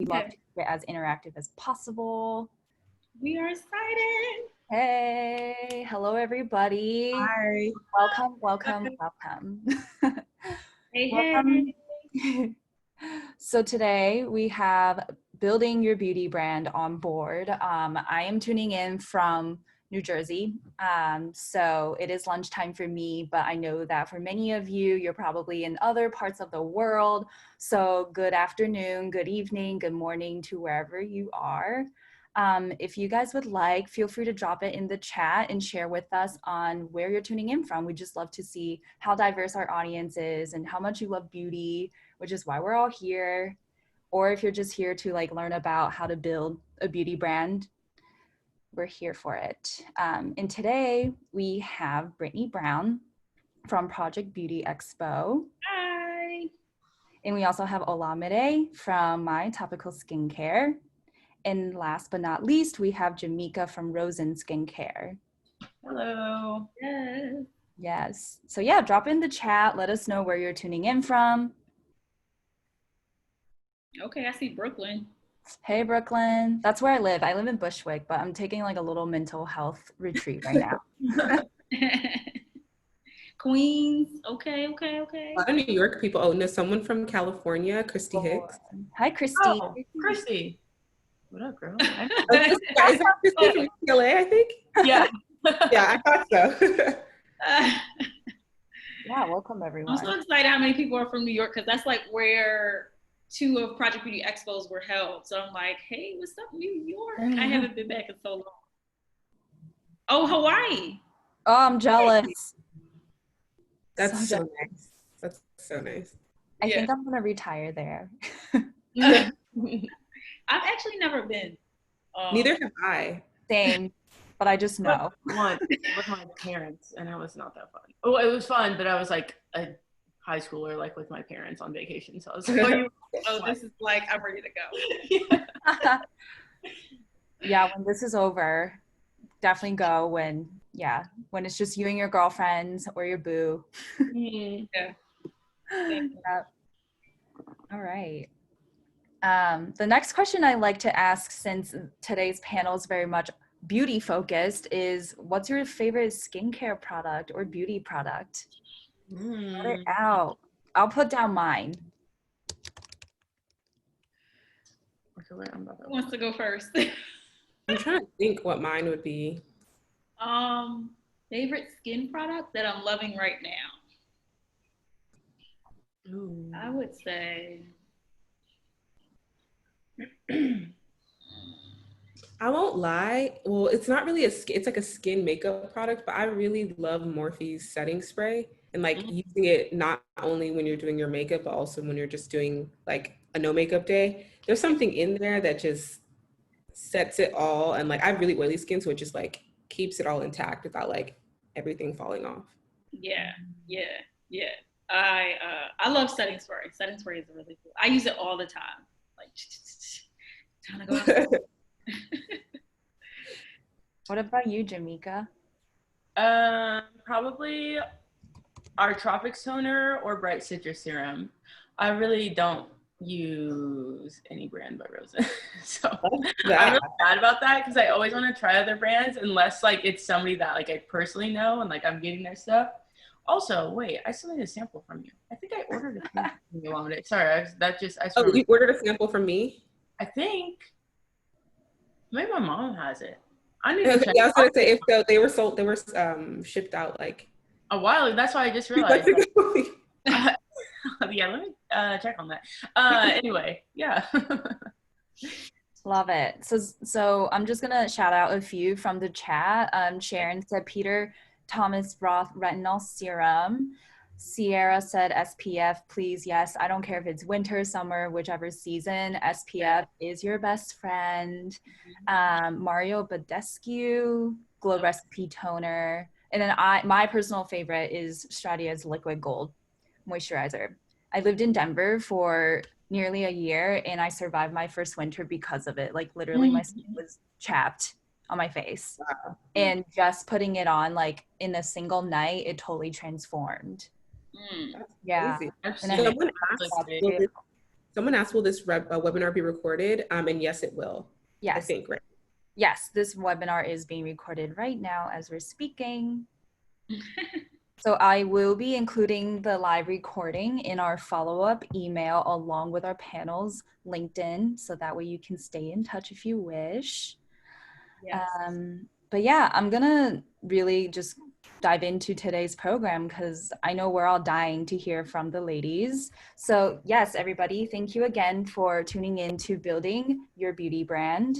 love to keep it as interactive as possible. We are excited. Hey, hello everybody. Hi. Welcome. Hey, Welcome. hey. So today we have building your beauty brand on board. I am tuning in from New Jersey. So it is lunchtime for me, but I know that for many of you, you're probably in other parts of the world. So good afternoon, good evening, good morning to wherever you are. If you guys would like, feel free to drop it in the chat and share with us on where you're tuning in from. We just love to see how diverse our audience is and how much you love beauty, which is why we're all here. Or if you're just here to like learn about how to build a beauty brand, we're here for it. And today we have Brittany Brown from Project Beauty Expo. Hi. And we also have Olamide from MyTopicals Skincare. And last but not least, we have Jamika from Rosen Skincare. Hello. Yes. Yes. So yeah, drop in the chat. Let us know where you're tuning in from. Okay, I see Brooklyn. Hey, Brooklyn. That's where I live. I live in Bushwick, but I'm taking like a little mental health retreat right now. Queens. Okay. A lot of New York people. Oh, no, someone from California, Christy Hicks. Hi, Christy. Oh, Christy. What up, girl? Is that Christy from UCLA, I think? Yeah. Yeah, I thought so. Yeah, welcome everyone. I'm so excited how many people are from New York because that's like where 2 of Project Beauty Expos were held. So I'm like, hey, what's up, New York? I haven't been back in so long. Oh, Hawaii. Oh, I'm jealous. That's so nice. That's so nice. I think I'm gonna retire there. I've actually never been. Neither have I. Same, but I just know. Once with my parents, and it was not that fun. Oh, it was fun, but I was like a high schooler, like with my parents on vacation. So I was like, this is like, I'm ready to go. Yeah, when this is over, definitely go when it's just you and your girlfriends or your boo. Yeah. All right. The next question I like to ask, since today's panel is very much beauty focused, is what's your favorite skincare product or beauty product? Shout it out. I'll put down mine. Who wants to go first? I'm trying to think what mine would be. Favorite skin product that I'm loving right now. Ooh. I would say I won't lie. Well, it's not really it's like a skin makeup product, but I really love Morphe's setting spray and like using it not only when you're doing your makeup, but also when you're just doing like a no makeup day. There's something in there that just sets it all. And like I have really oily skin, so it just like keeps it all intact without like everything falling off. Yeah. I love setting spray. Setting spray is really cool. I use it all the time. Like time to go outside. What about you, Jamika? Probably our Tropics toner or Bright Citrus Serum. I really don't use any brand by Rosen. So I'm really bad about that because I always want to try other brands unless like it's somebody that like I personally know and like I'm getting their stuff. Also, wait, I still need a sample from you. I think I ordered a sample from you on it. Sorry, Oh, you ordered a sample from me? I think maybe my mom has it. I need to check. Yeah, I was gonna say if so, they were shipped out like a while ago. That's why I just realized. Yeah, let me check on that. Anyway, yeah. Love it. So I'm just gonna shout out a few from the chat. Sharon said Peter Thomas Roth retinol serum. Sierra said SPF, please. Yes, I don't care if it's winter, summer, whichever season. SPF is your best friend. Mario Badescu, Glow Recipe Toner. And then my personal favorite is Stradia's Liquid Gold Moisturizer. I lived in Denver for nearly a year and I survived my first winter because of it. Like literally my skin was chapped on my face. Wow. And just putting it on like in a single night, it totally transformed. Yeah. Someone asked, will this webinar be recorded? And yes, it will. Yes. I think, right? Yes, this webinar is being recorded right now as we're speaking. So I will be including the live recording in our follow-up email along with our panel's LinkedIn, so that way you can stay in touch if you wish. Yes. But yeah, I'm gonna really just dive into today's program because I know we're all dying to hear from the ladies. So yes, everybody, thank you again for tuning in to Building Your Beauty Brand.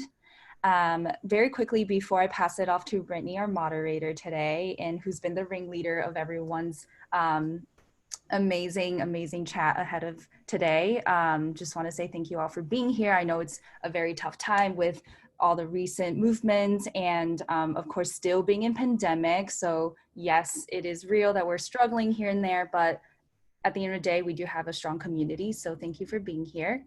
Very quickly before I pass it off to Brittany, our moderator today, and who's been the ringleader of everyone's amazing chat ahead of today. Just want to say thank you all for being here. I know it's a very tough time with all the recent movements and of course still being in pandemic. So yes, it is real that we're struggling here and there, but at the end of the day, we do have a strong community. So thank you for being here.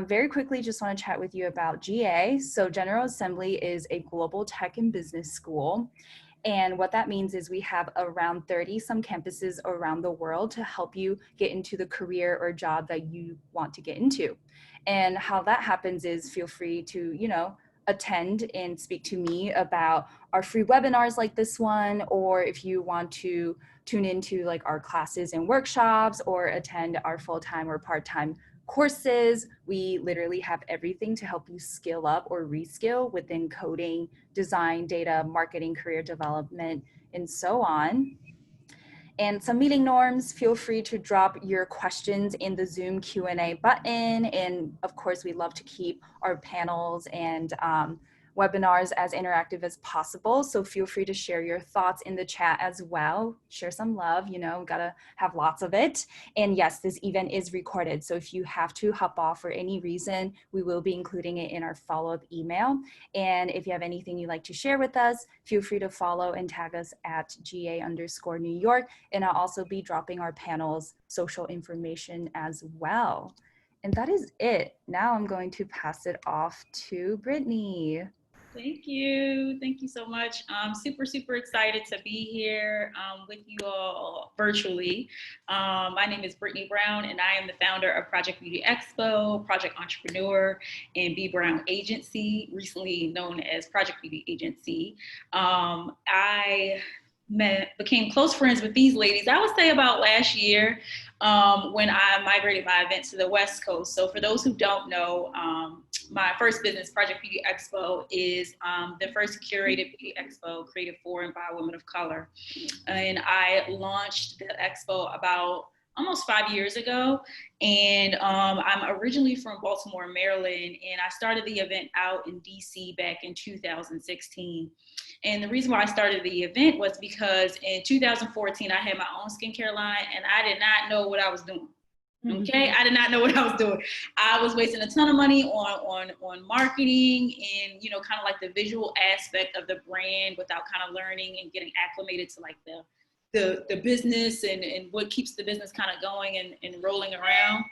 Very quickly, just want to chat with you about GA. So General Assembly is a global tech and business school. And what that means is we have around 30 some campuses around the world to help you get into the career or job that you want to get into. And how that happens is feel free to, you know, attend and speak to me about our free webinars like this one, or if you want to tune into like our classes and workshops or attend our full-time or part-time courses. We literally have everything to help you skill up or reskill within coding, design, data, marketing, career development, and so on. And some meeting norms, feel free to drop your questions in the Zoom Q&A button. And of course, we love to keep our panels and webinars as interactive as possible. So feel free to share your thoughts in the chat as well. Share some love, you know, gotta have lots of it. And yes, this event is recorded. So if you have to hop off for any reason, we will be including it in our follow-up email. And if you have anything you'd like to share with us, feel free to follow and tag us at GA_New York. And I'll also be dropping our panel's social information as well. And that is it. Now I'm going to pass it off to Brittany. Thank you. Thank you so much. I'm super excited to be here with you all virtually. My name is Brittany Brown, and I am the founder of Project Beauty Expo, Project Entrepreneur, and B Brown Agency, recently known as Project Beauty Agency. I became close friends with these ladies, I would say about last year when I migrated my event to the West Coast. So for those who don't know, my first business, Project Beauty Expo, is the first curated beauty expo created for and by women of color. And I launched the expo about almost 5 years ago. And I'm originally from Baltimore, Maryland, and I started the event out in DC back in 2016. And the reason why I started the event was because in 2014, I had my own skincare line and I did not know what I was doing. Okay, I did not know what I was doing. I was wasting a ton of money on marketing and, you know, kind of like the visual aspect of the brand without kind of learning and getting acclimated to like the business and what keeps the business kind of going and rolling around.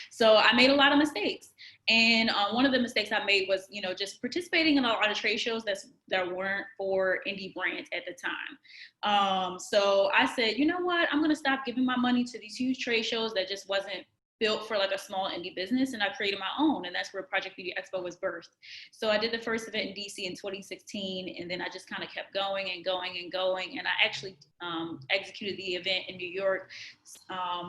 So I made a lot of mistakes. And one of the mistakes I made was, you know, just participating in a lot of trade shows that weren't for indie brands at the time. So I said, you know what, I'm going to stop giving my money to these huge trade shows that just wasn't built for like a small indie business, and I created my own, and that's where Project Beauty Expo was birthed. So I did the first event in DC in 2016, and then I just kind of kept going, and I actually executed the event in New York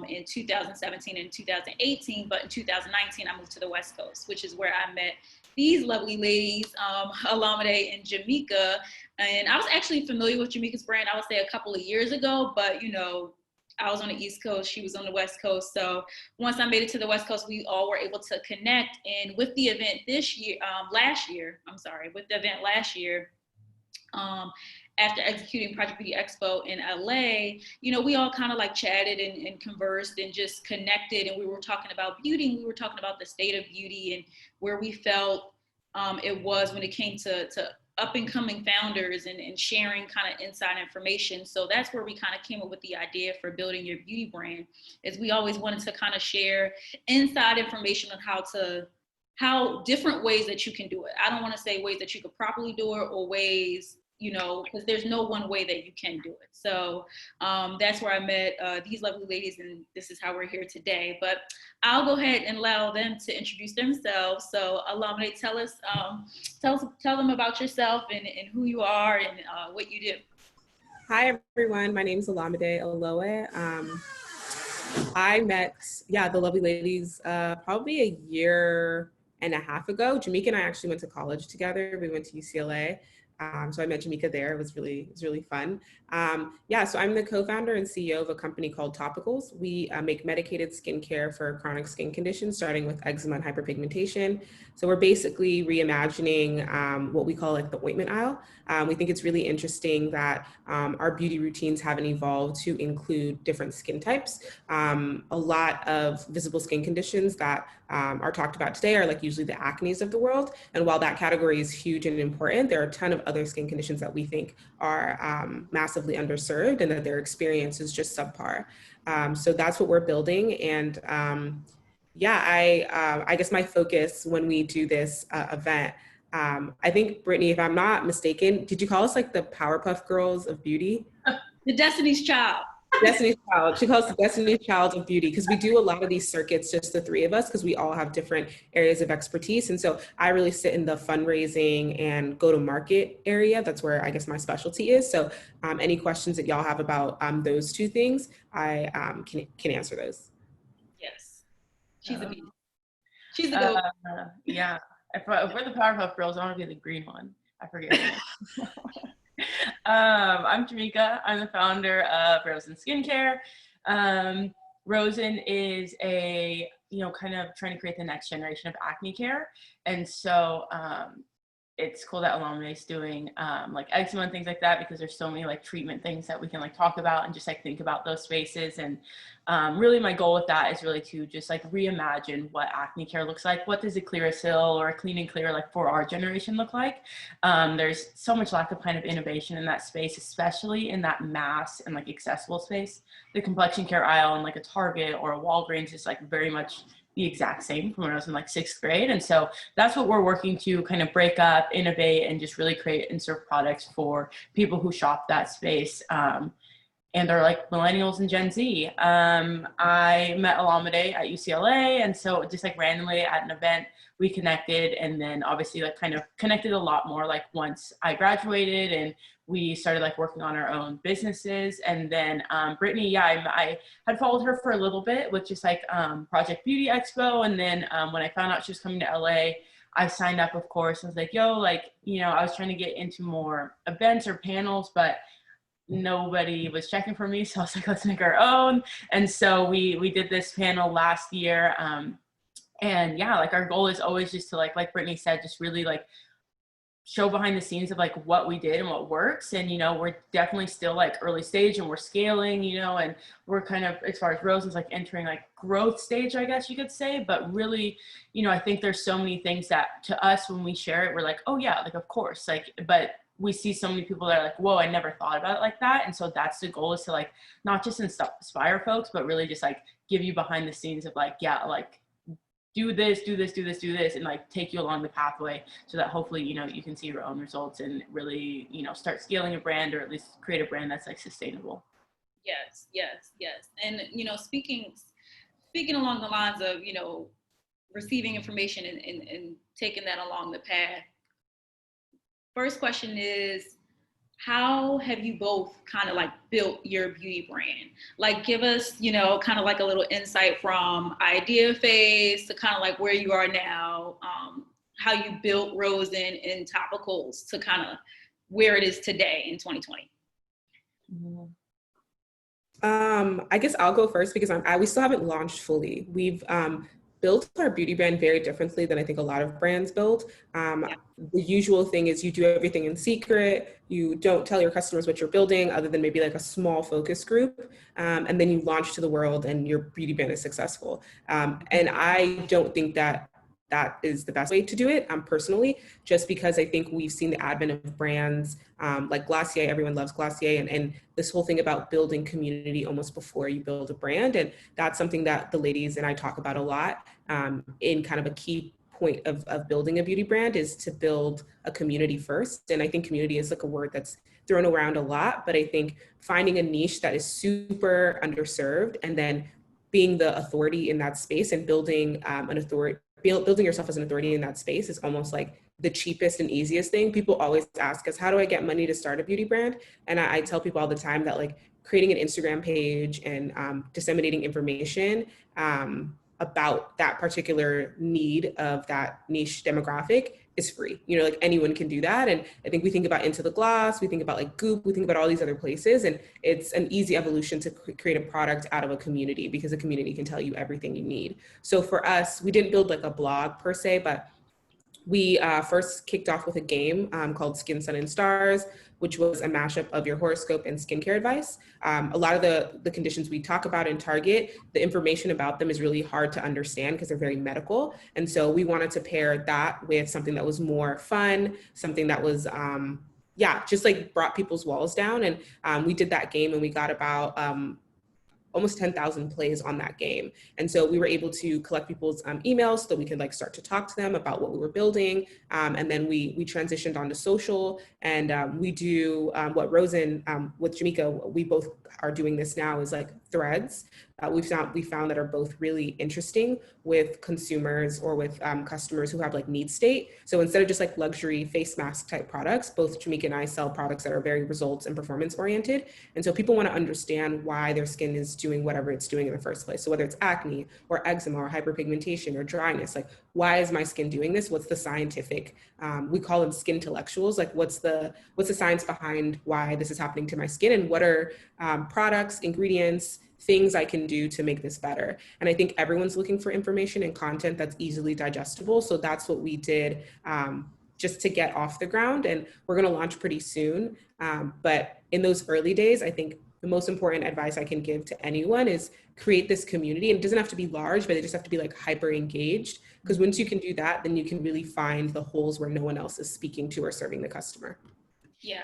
in 2017 and 2018, but in 2019 I moved to the West Coast, which is where I met these lovely ladies, Olamide and Jamika. And I was actually familiar with Jamika's brand, I would say a couple of years ago, but you know, I was on the East Coast, she was on the West Coast. So once I made it to the West Coast, we all were able to connect. And with the event last year, after executing Project Beauty Expo in LA, you know, we all kind of like chatted and conversed and just connected. And we were talking about beauty, and we were talking about the state of beauty and where we felt it was when it came to up and coming founders and sharing kind of inside information. So that's where we kind of came up with the idea for building your beauty brand, is we always wanted to kind of share inside information on how different ways that you can do it. I don't want to say ways that you could properly do it or ways, you know, because there's no one way that you can do it. So that's where I met these lovely ladies, and this is how we're here today. But I'll go ahead and allow them to introduce themselves. So Olamide, tell them about yourself and who you are and what you do. Hi, everyone. My name is Olamide Olowe. I met, the lovely ladies probably a year and a half ago. Jamika and I actually went to college together. We went to UCLA. So I met Jamika there. It was really fun. So I'm the co-founder and CEO of a company called Topicals. We make medicated skincare for chronic skin conditions, starting with eczema and hyperpigmentation. So we're basically reimagining what we call like the ointment aisle. We think it's really interesting that our beauty routines haven't evolved to include different skin types. A lot of visible skin conditions that are talked about today are like usually the acnes of the world. And while that category is huge and important, there are a ton of other skin conditions that we think are massively underserved and that their experience is just subpar. So that's what we're building. And I guess my focus when we do this event, I think, Brittany, if I'm not mistaken, did you call us like the Powerpuff Girls of beauty? The Destiny's Child. Destiny's Child. She calls us the Destiny's Child of beauty because we do a lot of these circuits, just the three of us, because we all have different areas of expertise. And so I really sit in the fundraising and go-to-market area. That's where I guess my specialty is. So any questions that y'all have about those two things, I can answer those. Yes. She's a beauty. She's a goat. Yeah. If we're the Powerpuff Girls, I want to be the green one. I forget. I'm Jamika. I'm the founder of Rosen Skincare. Rosen is a, kind of trying to create the next generation of acne care. And so it's cool that Olamide is doing like eczema and things like that, because there's so many like treatment things that we can like talk about and just like think about those spaces. And really my goal with that is really to just like reimagine what acne care looks like. What does a Clearasil or a Clean and Clear like for our generation look like? There's so much lack of kind of innovation in that space, especially in that mass and like accessible space. The complexion care aisle in like a Target or a Walgreens is like very much the exact same from when I was in like 6th grade. And so that's what we're working to kind of break up, innovate, and just really create and serve products for people who shop that space. And they're like millennials and Gen Z. I met Olamide at UCLA. And so just like randomly at an event, we connected, and then obviously like kind of connected a lot more like once I graduated and we started like working on our own businesses. And then Brittany, I had followed her for a little bit with just like Project Beauty Expo. And then when I found out she was coming to LA, I signed up, of course. I was like, yo, like, I was trying to get into more events or panels, but nobody was checking for me. So I was like, let's make our own. And so we did this panel last year. And yeah, like our goal is always just to like Brittany said, just really like show behind the scenes of like what we did and what works. And, we're definitely still like early stage and we're scaling, and we're kind of, as far as Rosen's like entering like growth stage, I guess you could say. But really, I think there's so many things that to us, when we share it, we're like, oh yeah, like, of course, like, but we see so many people that are like, whoa, I never thought about it like that. And so that's the goal, is to like, not just inspire folks, but really just like give you behind the scenes of like, yeah, like, do this, and like take you along the pathway so that hopefully, you can see your own results and really, start scaling a brand, or at least create a brand that's like sustainable. Yes. And, speaking along the lines of, receiving information and taking that along the path. First question is, how have you both kind of like built your beauty brand? Like, give us, kind of like a little insight from idea phase to kind of like where you are now, how you built Rosen and Topicals to kind of where it is today in 2020. I guess I'll go first because we still haven't launched fully. We've built our beauty brand very differently than I think a lot of brands build. The usual thing is you do everything in secret. You don't tell your customers what you're building other than maybe like a small focus group. And then you launch to the world and your beauty brand is successful. And I don't think that is the best way to do it, personally, just because I think we've seen the advent of brands like Glossier. Everyone loves Glossier, and this whole thing about building community almost before you build a brand. And that's something that the ladies and I talk about a lot in kind of a key point of building a beauty brand is to build a community first. And I think community is like a word that's thrown around a lot, but I think finding a niche that is super underserved and then being the authority in that space and building building yourself as an authority in that space is almost like the cheapest and easiest thing. People always ask us, how do I get money to start a beauty brand? And I tell people all the time that like creating an Instagram page and disseminating information about that particular need of that niche demographic is free. You know, like anyone can do that. And I think we think about Into the Gloss, we think about like Goop, we think about all these other places, and it's an easy evolution to create a product out of a community because a community can tell you everything you need. So for us, we didn't build like a blog per se, but we first kicked off with a game called Skin, Sun, and Stars, which was a mashup of your horoscope and skincare advice. A lot of the conditions we talk about in Target, the information about them is really hard to understand because they're very medical. And so we wanted to pair that with something that was more fun, something that was, just like brought people's walls down. And we did that game and we got about almost 10,000 plays on that game. And so we were able to collect people's emails so that we could like start to talk to them about what we were building. And then we transitioned onto social, and we do what Rosen with Jamika, we both are doing this now, is like threads. We found that are both really interesting with consumers or with customers who have like need state. So instead of just like luxury face mask type products, both Jamika and I sell products that are very results and performance oriented. And so people want to understand why their skin is doing whatever it's doing in the first place. So whether it's acne or eczema or hyperpigmentation or dryness, like why is my skin doing this? What's the scientific, we call them skin intellectuals, like what's the science behind why this is happening to my skin, and what are products, ingredients, things I can do to make this better. And I think everyone's looking for information and content that's easily digestible. So that's what we did just to get off the ground. And we're going to launch pretty soon. But in those early days, I think the most important advice I can give to anyone is create this community. And it doesn't have to be large, but they just have to be like hyper engaged. Because once you can do that, then you can really find the holes where no one else is speaking to or serving the customer. Yeah,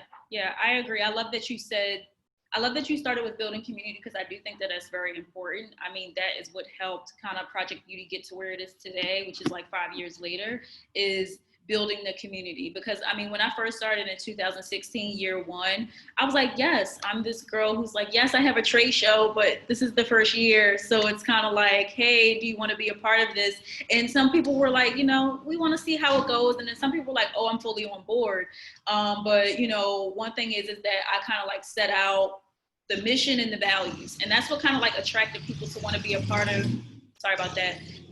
I agree. I love that you started with building community, because I do think that that's very important. I mean, that is what helped kind of Project Beauty get to where it is today, which is like 5 years later, is building the community. Because I mean, when I first started in 2016, year one, I was like, yes, I'm this girl who's like, yes, I have a trade show, but this is the first year. So it's kind of like, hey, do you want to be a part of this? And some people were like, you know, we want to see how it goes. And then some people were like, oh, I'm fully on board. But you know, one thing is that I kind of like set out the mission and the values. And that's what kind of like attracted people to want to be a part of,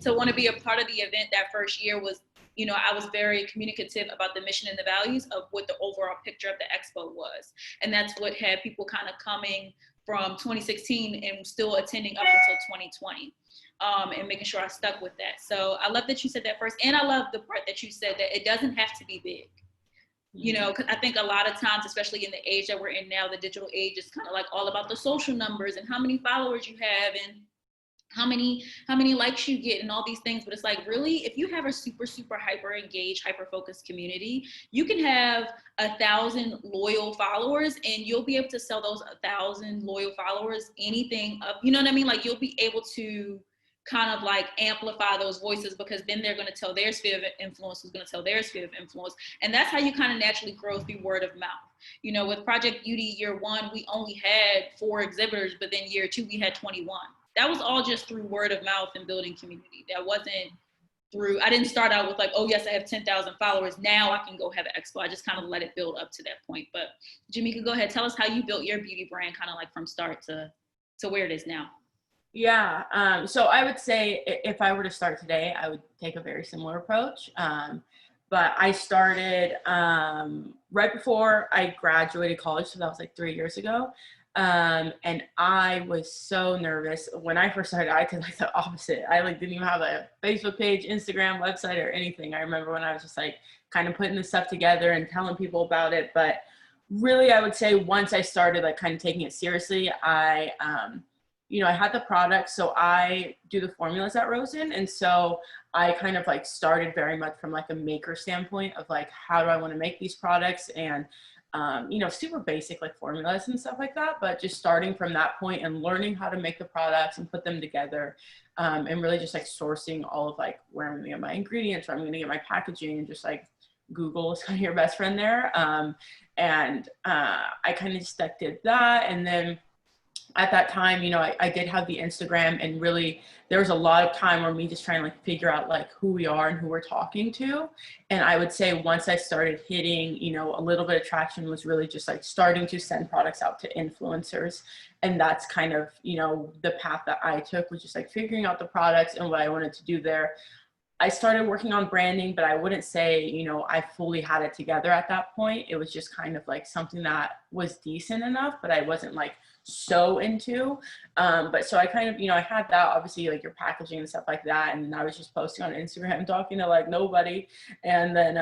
to want to be a part of the event that first year was, you know, I was very communicative about the mission and the values of what the overall picture of the expo was. And that's what had people kind of coming from 2016 and still attending up until 2020. And making sure I stuck with that. So I love that you said that first. And I love the part that you said that it doesn't have to be big. You know, because I think a lot of times, especially in the age that we're in now, the digital age, is kind of like all about the social numbers and how many followers you have and how many likes you get and all these things. But it's like, really, if you have a super hyper engaged, hyper focused community, you can have 1,000 loyal followers and you'll be able to sell those 1,000 loyal followers anything up. You know what I mean? Like, you'll be able to kind of like amplify those voices, because then they're going to tell their sphere of influence, who's going to tell their sphere of influence. And that's how you kind of naturally grow through word of mouth. You know, with Project Beauty year one, we only had 4 exhibitors, but then year 2, we had 21. That was all just through word of mouth and building community. That wasn't through, I didn't start out with like, oh yes, I have 10,000 followers, now I can go have an expo. I just kind of let it build up to that point. But Jamika, go ahead, tell us how you built your beauty brand kind of like from start to where it is now. Yeah, so I would say if I were to start today, I would take a very similar approach. But I started right before I graduated college, so that was like 3 years ago. And I was so nervous. When I first started, I did like the opposite. I like didn't even have a Facebook page, Instagram, website, or anything. I remember when I was just like kind of putting this stuff together and telling people about it. But really, I would say once I started like kind of taking it seriously, I had the product. So I do the formulas at Rosen. And so I kind of like started very much from like a maker standpoint of like, how do I want to make these products? And you know, super basic like formulas and stuff like that, but just starting from that point and learning how to make the products and put them together, and really just like sourcing all of like where I'm gonna get my ingredients, where I'm gonna get my packaging, and just like Google is kind of your best friend there. I kind of just like did that. And then at that time, you know, I did have the Instagram, and really there was a lot of time where me just trying to like figure out like who we are and who we're talking to. And I would say once I started hitting, you know, a little bit of traction was really just like starting to send products out to influencers. And that's kind of, you know, the path that I took, was just like figuring out the products and what I wanted to do there. I started working on branding, but I wouldn't say, you know, I fully had it together at that point. It was just kind of like something that was decent enough, but I wasn't like so into. But so I kind of, you know, I had that, obviously like your packaging and stuff like that. And then I was just posting on Instagram, talking to like nobody. And then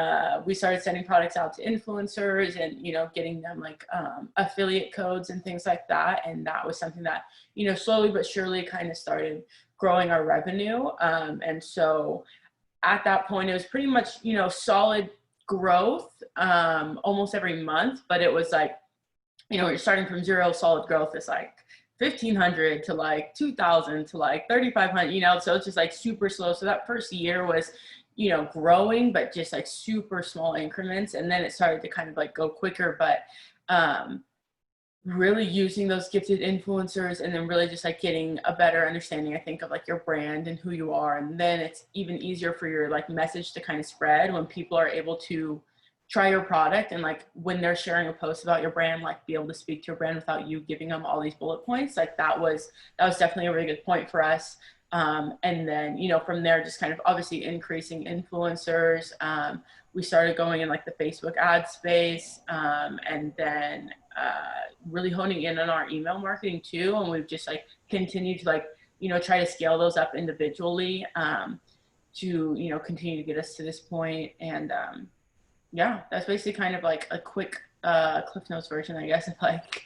we started sending products out to influencers and, you know, getting them like affiliate codes and things like that. And that was something that, you know, slowly but surely kind of started growing our revenue. And so at that point, it was pretty much, you know, solid growth almost every month, but it was like, you know, you're starting from zero. Solid growth is like 1,500 to like 2,000 to like 3,500, you know, so it's just like super slow. So that first year was, you know, growing, but just like super small increments. And then it started to kind of like go quicker, but really using those gifted influencers, and then really just like getting a better understanding, I think, of like your brand and who you are. And then it's even easier for your like message to kind of spread when people are able to try your product, and like when they're sharing a post about your brand, like be able to speak to your brand without you giving them all these bullet points. Like that was definitely a really good point for us. And then, you know, from there, just kind of obviously increasing influencers. We started going in like the Facebook ad space, and then really honing in on our email marketing too. And we've just like continued to like, you know, try to scale those up individually to, you know, continue to get us to this point. And yeah, that's basically kind of like a quick Cliff Notes version, I guess, of like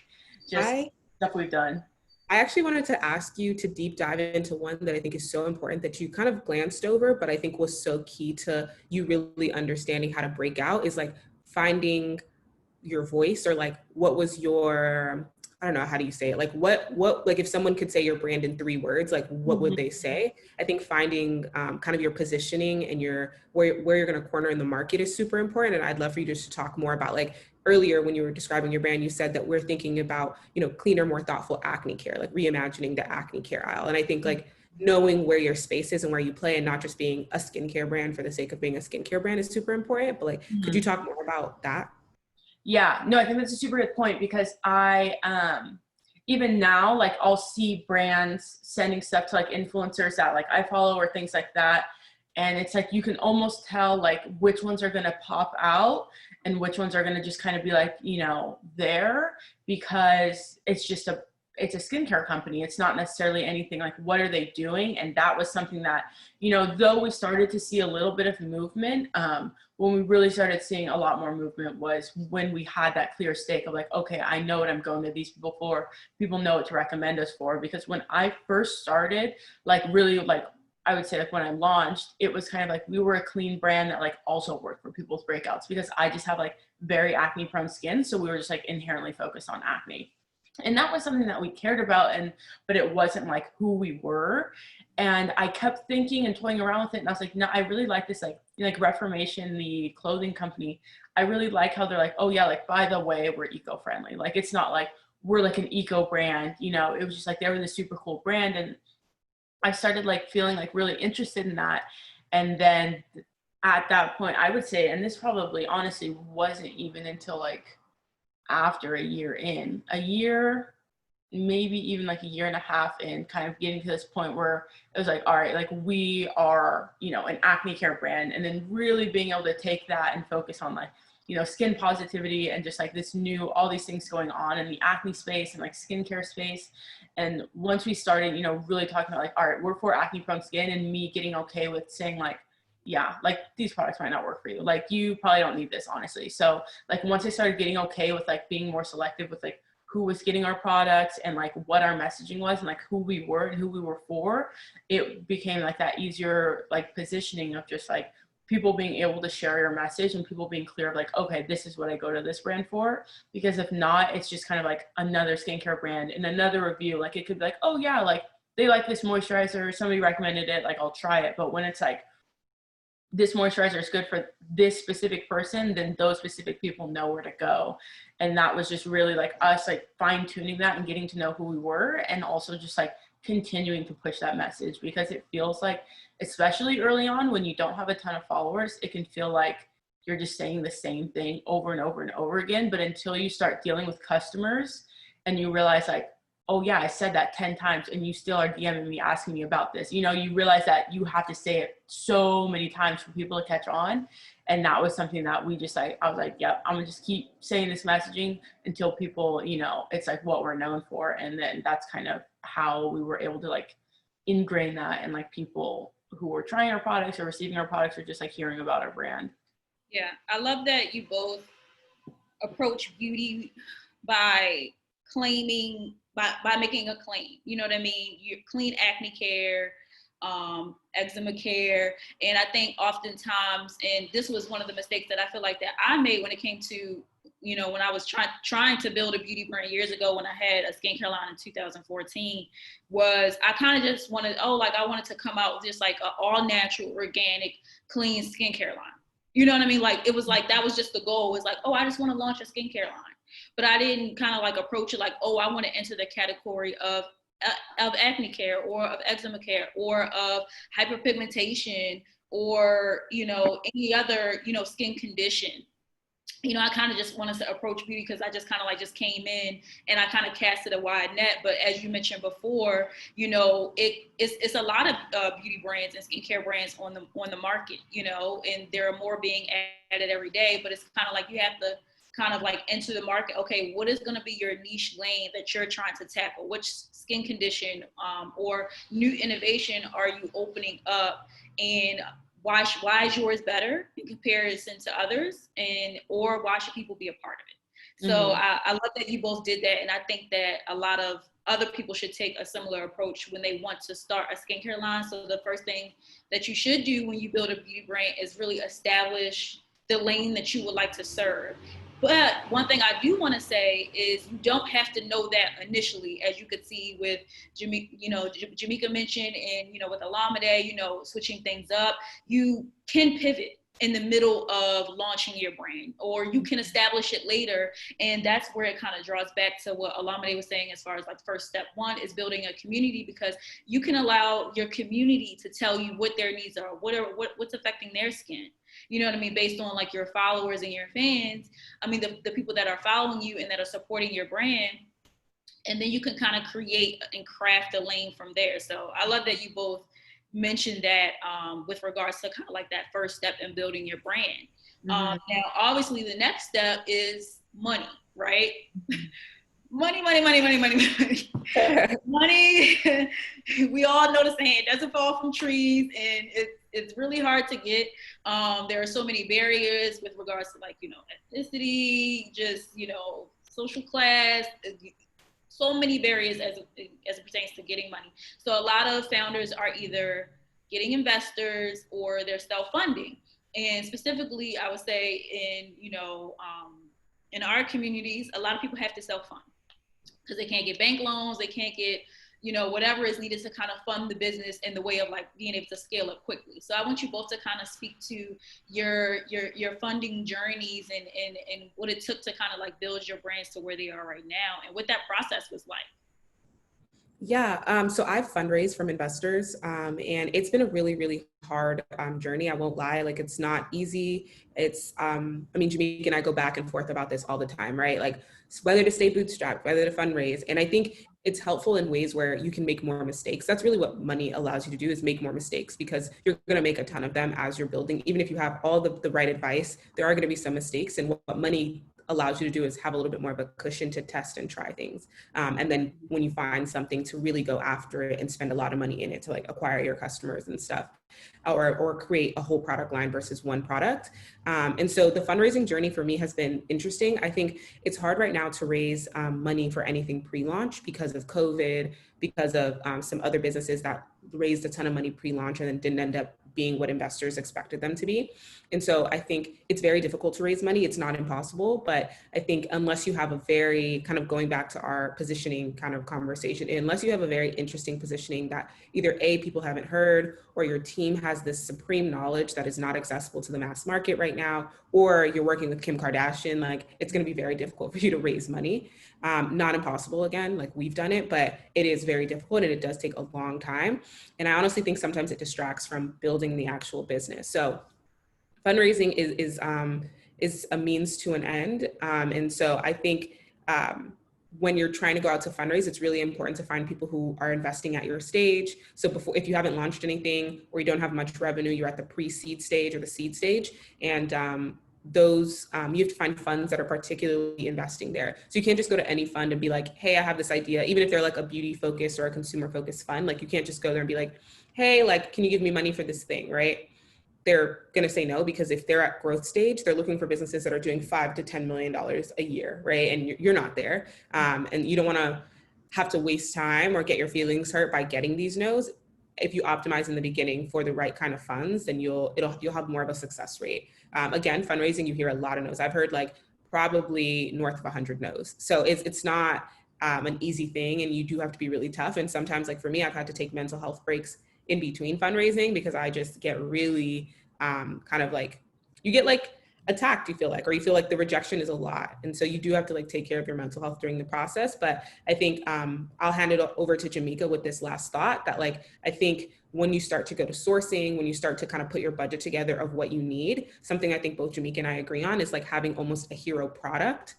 just stuff we've done. I actually wanted to ask you to deep dive into one that I think is so important that you kind of glanced over, but I think was so key to you really understanding how to break out, is like finding your voice, or like what was your, I don't know, how do you say it? Like what like if someone could say your brand in 3 words, like what would they say? I think finding kind of your positioning and your where you're going to corner in the market is super important. And I'd love for you just to talk more about, like earlier when you were describing your brand, you said that we're thinking about, you know, cleaner, more thoughtful acne care, like reimagining the acne care aisle. And I think like knowing where your space is and where you play, and not just being a skincare brand for the sake of being a skincare brand, is super important. But like, could you talk more about that? Yeah, no, I think that's a super good point, because I, even now, like I'll see brands sending stuff to like influencers that like I follow or things like that. And it's like, you can almost tell like which ones are going to pop out and which ones are going to just kind of be like, you know, there, because it's just it's a skincare company. It's not necessarily anything like, what are they doing? And that was something that, you know, though we started to see a little bit of movement, when we really started seeing a lot more movement was when we had that clear stake of like, okay, I know what I'm going to these people for. People know what to recommend us for. Because when I first started, like really like, I would say like when I launched, it was kind of like we were a clean brand that like also worked for people's breakouts, because I just have like very acne prone skin. So we were just like inherently focused on acne. And that was something that we cared about, but it wasn't like who we were. And I kept thinking and toying around with it. And I was like, no, I really like this, like Reformation, the clothing company. I really like how they're like, oh yeah, like, by the way, we're eco-friendly. Like, it's not like we're like an eco brand, you know, it was just like, they were this super cool brand. And I started like feeling like really interested in that. And then at that point, I would say, and this probably honestly wasn't even until like after a year, maybe even like a year and a half in, kind of getting to this point where it was like, all right, like we are, you know, an acne care brand. And then really being able to take that and focus on like, you know, skin positivity and just like this new, all these things going on in the acne space and like skincare space. And once we started, you know, really talking about like, all right, we're for acne prone skin, and me getting okay with saying like, yeah, like these products might not work for you. Like you probably don't need this, honestly. So like once I started getting okay with like being more selective with like who was getting our products and like what our messaging was and like who we were and who we were for, it became like that easier like positioning of just like, people being able to share your message and people being clear of like, okay, this is what I go to this brand for. Because if not, it's just kind of like another skincare brand and another review. Like it could be like, oh yeah, like they like this moisturizer, somebody recommended it, like I'll try it. But when it's like, this moisturizer is good for this specific person, then those specific people know where to go. And that was just really like us like fine tuning that and getting to know who we were, and also just like continuing to push that message, because it feels like, especially early on when you don't have a ton of followers, it can feel like you're just saying the same thing over and over and over again. But until you start dealing with customers and you realize like, oh yeah, I said that 10 times and you still are DMing me asking me about this, you know, you realize that you have to say it so many times for people to catch on. And that was something that we just like, I was like, yeah, I'm gonna just keep saying this messaging until people, you know, it's like what we're known for. And then that's kind of how we were able to like ingrain that, and like people who were trying our products or receiving our products or just like hearing about our brand. Yeah, I love that you both approach beauty by claiming, by making a claim. You know what I mean? You're clean acne care, eczema care. And I think oftentimes, and this was one of the mistakes that I feel like that I made when it came to, you know, when I was trying to build a beauty brand years ago, when I had a skincare line in 2014, was I kind of just wanted, I wanted to come out with just like an all natural, organic, clean skincare line. You know what I mean? Like, it was like, that was just the goal. It's like, oh, I just want to launch a skincare line. But I didn't kind of like approach it like, oh, I want to enter the category of acne care or of eczema care or of hyperpigmentation or, you know, any other, you know, skin condition. You know, I kind of just wanted to approach beauty because I just kind of like just came in and I kind of casted a wide net. But as you mentioned before, you know, it's a lot of beauty brands and skincare brands on the market, you know, and there are more being added every day. But it's kind of like you have to kind of like enter the market. Okay, what is going to be your niche lane that you're trying to tackle? Which skin condition or new innovation are you opening up, and why is yours better in comparison to others, and or why should people be a part of it? So I love that you both did that, and I think that a lot of other people should take a similar approach when they want to start a skincare line. So the first thing that you should do when you build a beauty brand is really establish the lane that you would like to serve. But one thing I do want to say is you don't have to know that initially, as you could see with Jamika, you know, Jamika mentioned, and, you know, with Olamide, you know, switching things up. You can pivot in the middle of launching your brand, or you can establish it later. And that's where it kind of draws back to what Olamide was saying, as far as like first step one is building a community, because you can allow your community to tell you what their needs are, what's affecting their skin. You know what I mean? Based on like your followers and your fans. I mean, the people that are following you and that are supporting your brand. And then you can kind of create and craft a lane from there. So I love that you both mentioned that with regards to kind of like that first step in building your brand. Now, obviously, the next step is money, right? Money. Money, we all know the saying, it doesn't fall from trees, and it's really hard to get. There are so many barriers with regards to, like, you know, ethnicity, just, you know, social class, so many barriers as it pertains to getting money. So a lot of founders are either getting investors or they're self-funding. And specifically, I would say in, you know, in our communities, a lot of people have to self-fund because they can't get bank loans, they can't get, you know, whatever is needed to kind of fund the business in the way of like being able to scale it quickly. So I want you both to kind of speak to your funding journeys and what it took to kind of like build your brands to where they are right now, and what that process was like. Yeah, so I've fundraised from investors, and it's been a really, really hard journey. I won't lie, like it's not easy. It's, I mean, Jamika and I go back and forth about this all the time, right? Like whether to stay bootstrapped, whether to fundraise. And I think it's helpful in ways where you can make more mistakes. That's really what money allows you to do, is make more mistakes, because you're going to make a ton of them as you're building. Even if you have all the right advice, there are going to be some mistakes. And what money allows you to do is have a little bit more of a cushion to test and try things. And then when you find something, to really go after it and spend a lot of money in it to like acquire your customers and stuff, or create a whole product line versus one product. And so the fundraising journey for me has been interesting. I think it's hard right now to raise money for anything pre-launch because of COVID, because of some other businesses that raised a ton of money pre-launch and then didn't end up being what investors expected them to be. And so I think it's very difficult to raise money. It's not impossible, but I think unless you have a very kind of going back to our positioning kind of conversation, unless you have a very interesting positioning that either A, people haven't heard, or your team has this supreme knowledge that is not accessible to the mass market right now, or you're working with Kim Kardashian, like it's going to be very difficult for you to raise money. Not impossible, again, like we've done it, but it is very difficult and it does take a long time. And I honestly think sometimes it distracts from building the actual business. So fundraising is a means to an end. And so I think when you're trying to go out to fundraise, it's really important to find people who are investing at your stage. So before, if you haven't launched anything or you don't have much revenue, you're at the pre-seed stage or the seed stage. And those, you have to find funds that are particularly investing there. So you can't just go to any fund and be like, hey, I have this idea, even if they're like a beauty focused or a consumer focused fund, like you can't just go there and be like, hey, like, can you give me money for this thing, right? They're going to say no, because if they're at growth stage, they're looking for businesses that are doing $5 to $10 million a year, right? And you're not there. And you don't want to have to waste time or get your feelings hurt by getting these no's. If you optimize in the beginning for the right kind of funds, then you'll have more of a success rate. Again, fundraising, you hear a lot of no's. I've heard like probably north of 100 no's. So it's not an easy thing, and you do have to be really tough. And sometimes, like for me, I've had to take mental health breaks in between fundraising because I just get really kind of like, you get like attacked, you feel like, or you feel like the rejection is a lot. And so you do have to like take care of your mental health during the process. But I think I'll hand it over to Jamika with this last thought that like, I think when you start to go to sourcing, when you start to kind of put your budget together of what you need, something I think both Jamika and I agree on is like having almost a hero product.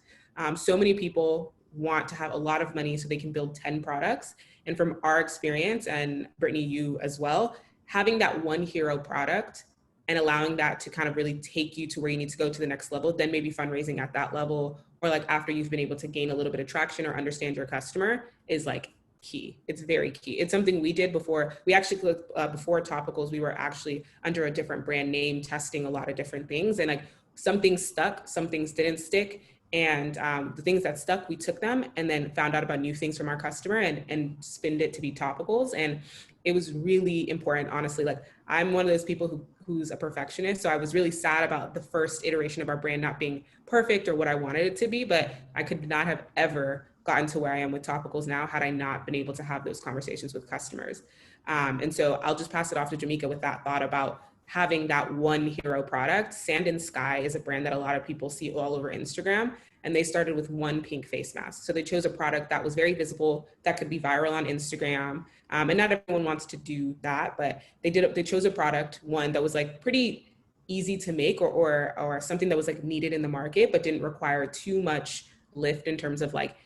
So many people want to have a lot of money so they can build 10 products. And from our experience, and Brittany, you as well, having that one hero product and allowing that to kind of really take you to where you need to go to the next level, then maybe fundraising at that level, or like after you've been able to gain a little bit of traction or understand your customer, is like key. It's very key. It's something we did before. We actually, before Topicals, we were actually under a different brand name, testing a lot of different things. And like some things stuck, some things didn't stick. And the things that stuck, we took them and then found out about new things from our customer and spinned it to be Topicals. And it was really important, honestly. Like I'm one of those people who's a perfectionist. So I was really sad about the first iteration of our brand not being perfect or what I wanted it to be, but I could not have ever gotten to where I am with Topicals now had I not been able to have those conversations with customers. And so I'll just pass it off to Jamika with that thought about having that one hero product. Sand and Sky is a brand that a lot of people see all over Instagram, and they started with one pink face mask. So they chose a product that was very visible, that could be viral on Instagram. And not everyone wants to do that, but they chose a product, one that was like pretty easy to make or something that was like needed in the market, but didn't require too much lift in terms of like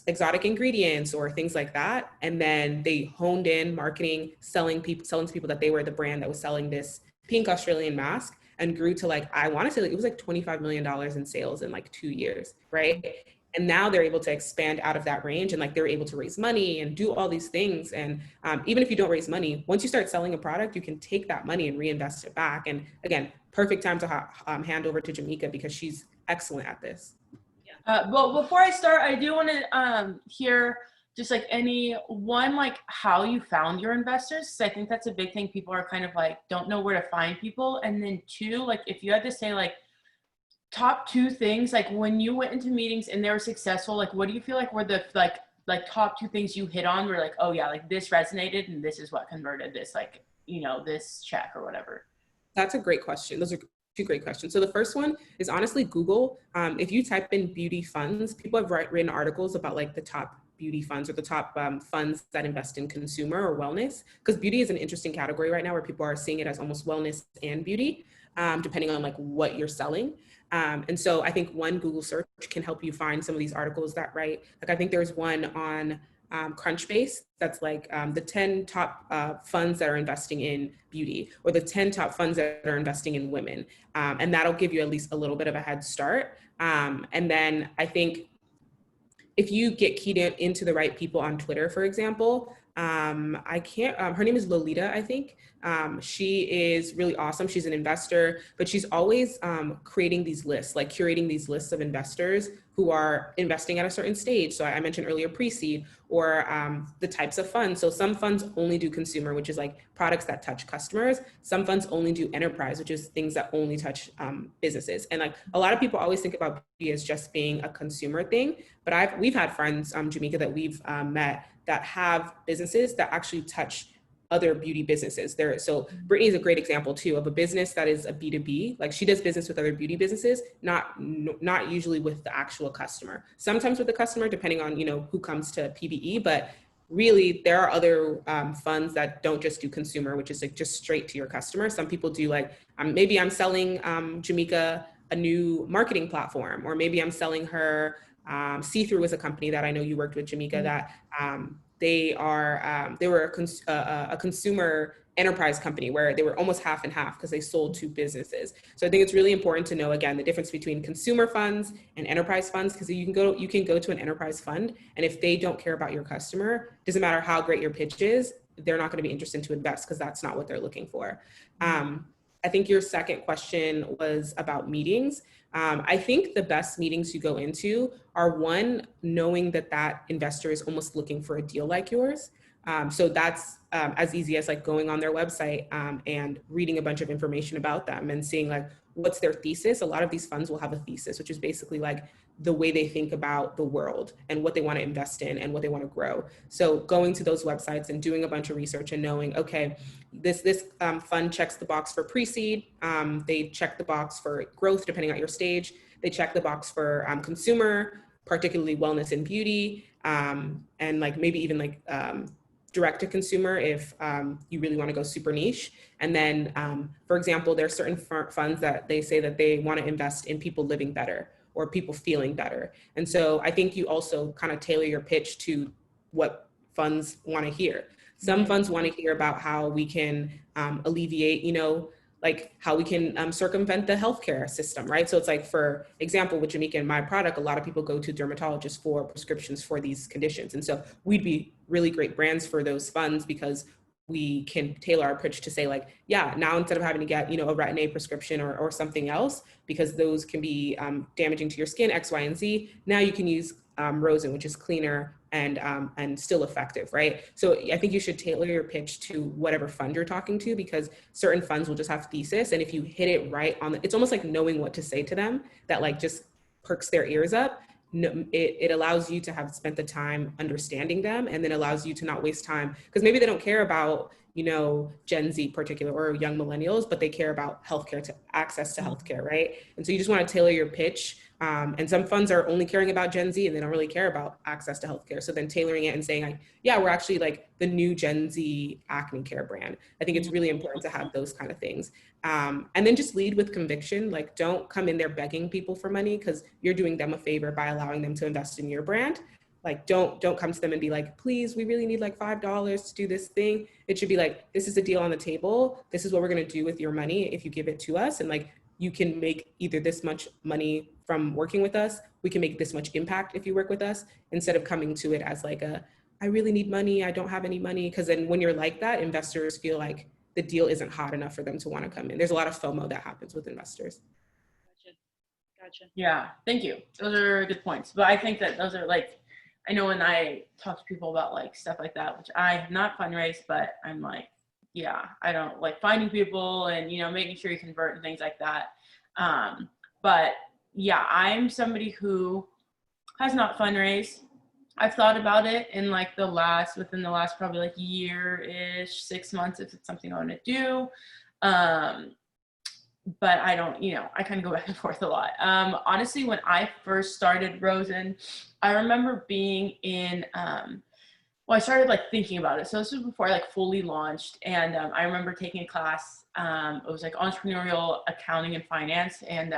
exotic ingredients or things like that. And then they honed in marketing, selling to people that they were the brand that was selling this pink Australian mask, and grew to like, I want to say like, it was like $25 million in sales in like 2 years, right? And now they're able to expand out of that range, and like they're able to raise money and do all these things. And even if you don't raise money, once you start selling a product, you can take that money and reinvest it back. And again, perfect time to hand over to Jamika because she's excellent at this. Well, before I start, I do want to hear just like like how you found your investors. Because I think that's a big thing. People are kind of like, don't know where to find people. And then two, like if you had to say like top 2 things, like when you went into meetings and they were successful, like what do you feel like were the like top 2 things you hit on were like, oh yeah, like this resonated and this is what converted this, like, you know, this check or whatever? That's a great question. Those are 2 great questions. So the first one is honestly Google. If you type in beauty funds, people have written articles about like the top beauty funds or the top funds that invest in consumer or wellness, because beauty is an interesting category right now where people are seeing it as almost wellness and beauty, depending on like what you're selling. And so I think one Google search can help you find some of these articles that write, like I think there's one on Crunchbase that's like the 10 top funds that are investing in beauty, or the 10 top funds that are investing in women. And that'll give you at least a little bit of a head start. And then I think if you get keyed into the right people on Twitter, for example, I can't, her name is Lolita, I think. She is really awesome. She's an investor, but she's always creating these lists, like curating these lists of investors who are investing at a certain stage. So I mentioned earlier pre-seed, or the types of funds. So some funds only do consumer, which is like products that touch customers. Some funds only do enterprise, which is things that only touch businesses. And like a lot of people always think about beauty as just being a consumer thing, but we've had friends, Jamika, that we've met that have businesses that actually touch other beauty businesses. So Brittany is a great example too of a business that is a B2B. Like she does business with other beauty businesses, not usually with the actual customer. Sometimes with the customer, depending on who comes to PBE, but really there are other funds that don't just do consumer, which is like just straight to your customer. Some people do like maybe I'm selling Jamika a new marketing platform, or maybe I'm selling her See-Through is a company that I know you worked with, Jamika, that they were a consumer enterprise company where they were almost half and half because they sold to businesses. So I think it's really important to know, again, the difference between consumer funds and enterprise funds, because you can go to an enterprise fund, and if they don't care about your customer, doesn't matter how great your pitch is, they're not going to be interested to invest because that's not what they're looking for. I think your second question was about meetings. I think the best meetings you go into are, one, knowing that investor is almost looking for a deal like yours. So that's as easy as like going on their website and reading a bunch of information about them and seeing like what's their thesis. A lot of these funds will have a thesis, which is basically like the way they think about the world and what they want to invest in and what they want to grow. So going to those websites and doing a bunch of research and knowing, okay, this fund checks the box for pre-seed. They check the box for growth, depending on your stage. They check the box for consumer, particularly wellness and beauty, and like maybe even like direct to consumer if you really want to go super niche. And then, for example, there are certain funds that they say that they want to invest in people living better or people feeling better. And so I think you also kind of tailor your pitch to what funds want to hear. Some funds want to hear about how we can alleviate, like how we can circumvent the healthcare system, right? So it's like, for example, with Jamika and my product, a lot of people go to dermatologists for prescriptions for these conditions. And so we'd be really great brands for those funds because we can tailor our pitch to say like, yeah, now instead of having to get, a Retin-A prescription or something else, because those can be damaging to your skin, X, Y, and Z, now you can use Rosen, which is cleaner and still effective, right? So I think you should tailor your pitch to whatever fund you're talking to, because certain funds will just have thesis. And if you hit it right on it's almost like knowing what to say to them that like just perks their ears up. No, it allows you to have spent the time understanding them, and then allows you to not waste time, because maybe they don't care about, Gen Z particular or young millennials, but they care about healthcare, to access to healthcare, right? And so you just want to tailor your pitch. And some funds are only caring about Gen Z and they don't really care about access to healthcare. So then tailoring it and saying like, yeah, we're actually like the new Gen Z acne care brand. I think it's really important to have those kind of things. And then just lead with conviction. Like, don't come in there begging people for money, because you're doing them a favor by allowing them to invest in your brand. Like, don't come to them and be like, please, we really need like $5 to do this thing. It should be like, this is a deal on the table. This is what we're going to do with your money if you give it to us. And like, you can make either this much money from working with us, we can make this much impact if you work with us, instead of coming to it as like I really need money, I don't have any money. Because then when you're like that, investors feel like the deal isn't hot enough for them to want to come in. There's a lot of FOMO that happens with investors. Gotcha. Yeah, thank you. Those are good points. But I think that those are like, I know when I talk to people about like stuff like that, which I have not fundraised, but I'm like, yeah, I don't like finding people and, making sure you convert and things like that. But yeah, I'm somebody who has not fundraised. I've thought about it in like within the last probably like year-ish, 6 months, if it's something I want to do. But I don't, I kind of go back and forth a lot. Honestly, when I first started Rosen, I remember being in, I started like thinking about it. So this was before I like fully launched. And I remember taking a class, it was like entrepreneurial accounting and finance. And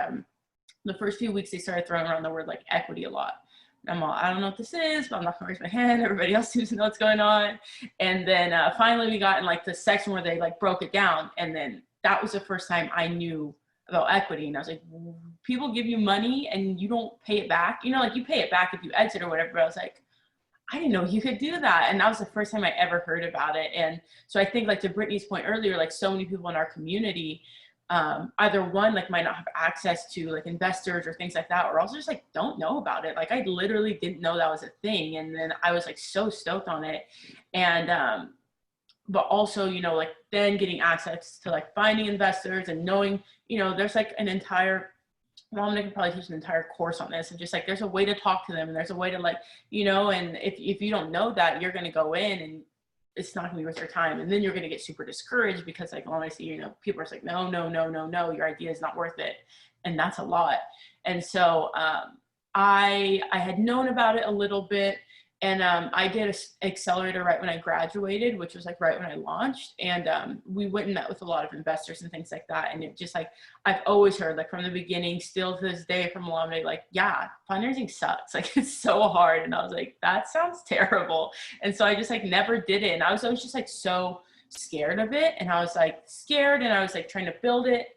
the first few weeks they started throwing around the word like equity a lot. I'm all, I don't know what this is, but I'm not gonna raise my hand. Everybody else seems to know what's going on. And then finally we got in like the section where they like broke it down. And then that was the first time I knew about equity. And I was like, people give you money and you don't pay it back. Like you pay it back if you exit or whatever. But I was like, I didn't know you could do that. And that was the first time I ever heard about it. And so I think, like, to Brittany's point earlier, like, so many people in our community, either one, like, might not have access to like investors or things like that, or also just like don't know about it. Like, I literally didn't know that was a thing. And then I was like so stoked on it. And but also, you know, like then getting access to like finding investors and knowing, you know, there's like an entire, well, I'm gonna probably teach an entire course on this, and just like there's a way to talk to them, and there's a way to, like, you know, and if you don't know that, you're gonna go in and it's not gonna be worth your time, and then you're gonna get super discouraged because, like, when I see, you know, people are just like, no, your idea is not worth it, and that's a lot. And so I had known about it a little bit. And I did an accelerator right when I graduated, which was like right when I launched. And we went and met with a lot of investors and things like that. And it just, like, I've always heard, like, from the beginning, still to this day from Olamide, like, yeah, fundraising sucks. Like, it's so hard. And I was like, that sounds terrible. And so I just like never did it. And I was always just like so scared of it. And I was like scared, and I was like trying to build it.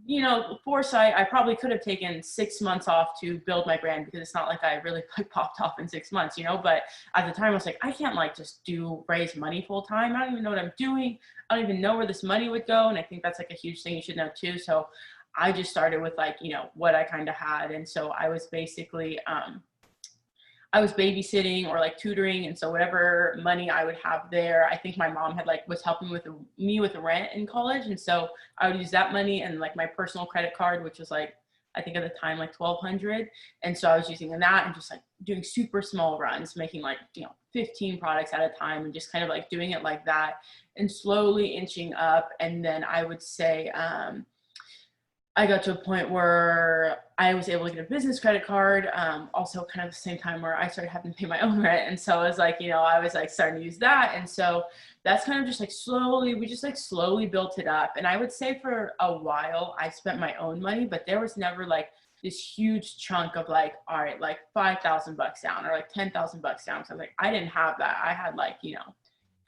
You know, foresight, I probably could have taken 6 months off to build my brand, because it's not like I really like popped off in 6 months, you know, but at the time I was like, I can't like just raise money full time. I don't even know what I'm doing. I don't even know where this money would go. And I think that's like a huge thing you should know too. So I just started with, like, you know, what I kind of had. And so I was basically, I was babysitting or like tutoring, and so whatever money I would have there, I think my mom had like was helping me with the rent in college, and so I would use that money and like my personal credit card, which was like, I think at the time like $1,200, and so I was using that and just like doing super small runs, making like, you know, 15 products at a time, and just kind of like doing it like that and slowly inching up. And then I would say I got to a point where I was able to get a business credit card, also kind of the same time where I started having to pay my own rent. And so I was like, you know, I was like starting to use that. And so that's kind of just like we just like slowly built it up. And I would say for a while I spent my own money, but there was never like this huge chunk of like, all right, like $5,000 down or like $10,000 down. So I was like, I didn't have that. I had like, you know,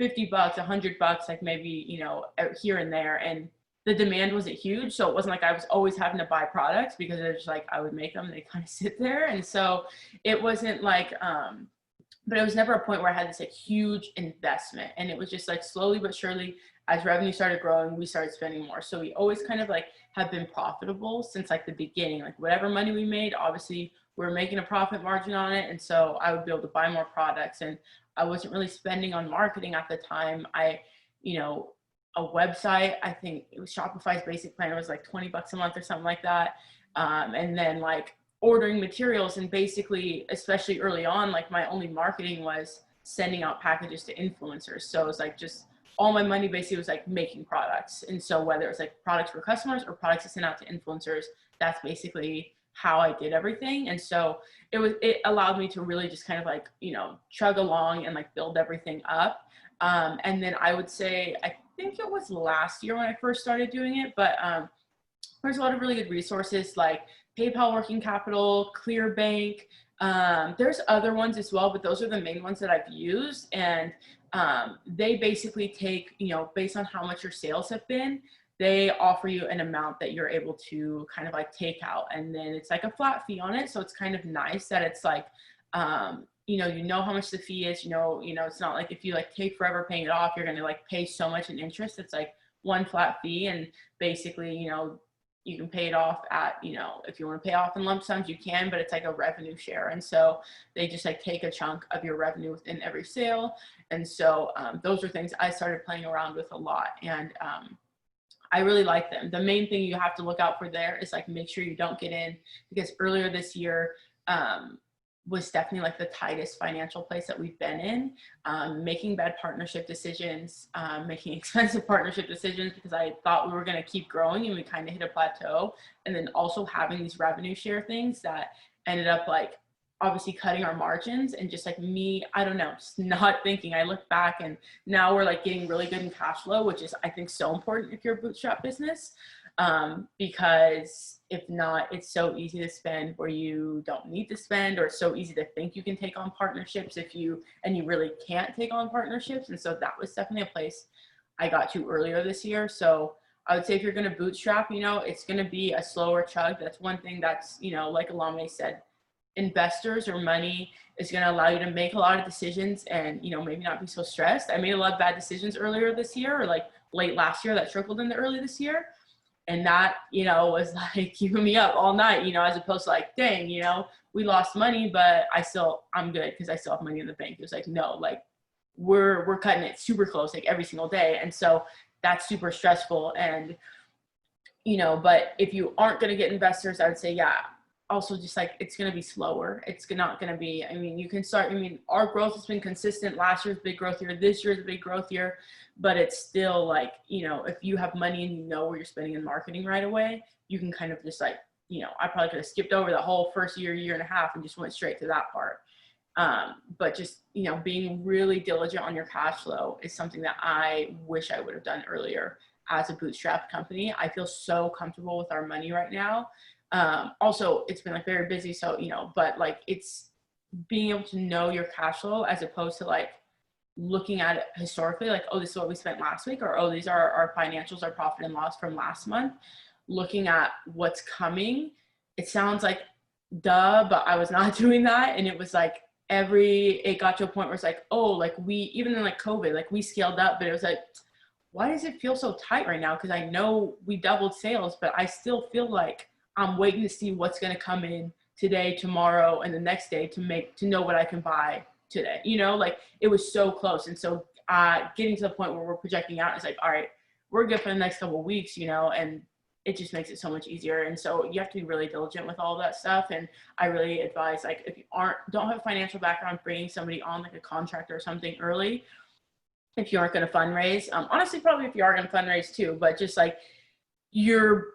$50, $100, like maybe, you know, here and there. And the demand wasn't huge, so it wasn't like I was always having to buy products, because it was just like I would make them and they kind of sit there. And so it wasn't like but it was never a point where I had this like huge investment. And it was just like slowly but surely, as revenue started growing, we started spending more. So we always kind of like have been profitable since like the beginning. Like whatever money we made, obviously we're making a profit margin on it, and so I would be able to buy more products. And I wasn't really spending on marketing at the time. You know, a website, I think it was Shopify's basic plan, it was like $20 a month or something like that. And then like ordering materials, and basically, especially early on, like my only marketing was sending out packages to influencers. So it was like just all my money basically was like making products. And so whether it's like products for customers or products to send out to influencers, that's basically how I did everything. And so it allowed me to really just kind of like, you know, chug along and like build everything up. And then I would say, I think it was last year when I first started doing it, but there's a lot of really good resources like PayPal Working Capital, ClearBank. There's other ones as well, but those are the main ones that I've used. And they basically take, you know, based on how much your sales have been, they offer you an amount that you're able to kind of like take out. And then it's like a flat fee on it. So it's kind of nice that it's like, you know how much the fee is, you know, it's not like if you like take forever paying it off, you're going to like pay so much in interest. It's like one flat fee. And basically, you know, you can pay it off at, you know, if you want to pay off in lump sums, you can, but it's like a revenue share. And so they just like take a chunk of your revenue within every sale. And so those are things I started playing around with a lot. And I really like them. The main thing you have to look out for there is like, make sure you don't get in, because earlier this year, was definitely like the tightest financial place that we've been in, making bad partnership decisions, making expensive partnership decisions, because I thought we were going to keep growing and we kind of hit a plateau. And then also having these revenue share things that ended up like obviously cutting our margins, and just like me, I don't know, just not thinking. I look back and now we're like getting really good in cash flow, which is I think so important if you're a bootstrap business, because if not, it's so easy to spend where you don't need to spend, or it's so easy to think you can take on partnerships you really can't take on partnerships. And so that was definitely a place I got to earlier this year. So I would say if you're going to bootstrap, you know, it's going to be a slower chug. That's one thing that's, you know, like Olowe said, investors or money is going to allow you to make a lot of decisions and, you know, maybe not be so stressed. I made a lot of bad decisions earlier this year, or like late last year, that trickled into early this year. And that, you know, was like keeping me up all night, you know, as opposed to like, dang, you know, we lost money, but I'm good because I still have money in the bank. It was like, no, like we're cutting it super close, like every single day. And so that's super stressful. And, you know, but if you aren't going to get investors, I would say, yeah, also just like, it's going to be slower. It's not going to be, I mean, you can start, I mean, our growth has been consistent. Last year's big growth year, this year's a big growth year, but it's still like, you know, if you have money and you know where you're spending in marketing right away, you can kind of just like, you know, I probably could have skipped over the whole first year and a half and just went straight to that part. But just, you know, being really diligent on your cash flow is something that I wish I would have done earlier as a bootstrap company. I feel so comfortable with our money right now. Also, it's been like very busy. So, you know, but like it's being able to know your cash flow as opposed to like looking at it historically, like, oh, this is what we spent last week, or, oh, these are our financials, our profit and loss from last month. Looking at what's coming, it sounds like duh, but I was not doing that. And it was like, it got to a point where it's like, oh, like even in like COVID, like we scaled up, but it was like, why does it feel so tight right now? Because I know we doubled sales, but I still feel like I'm waiting to see what's going to come in today, tomorrow, and the next day to know what I can buy today. You know, like it was so close. And so getting to the point where we're projecting out, it's like, all right, we're good for the next couple of weeks, you know, and it just makes it so much easier. And so you have to be really diligent with all that stuff. And I really advise, like, if you don't have a financial background, bringing somebody on like a contractor or something early, if you aren't going to fundraise. Honestly, probably if you are going to fundraise too, but just like your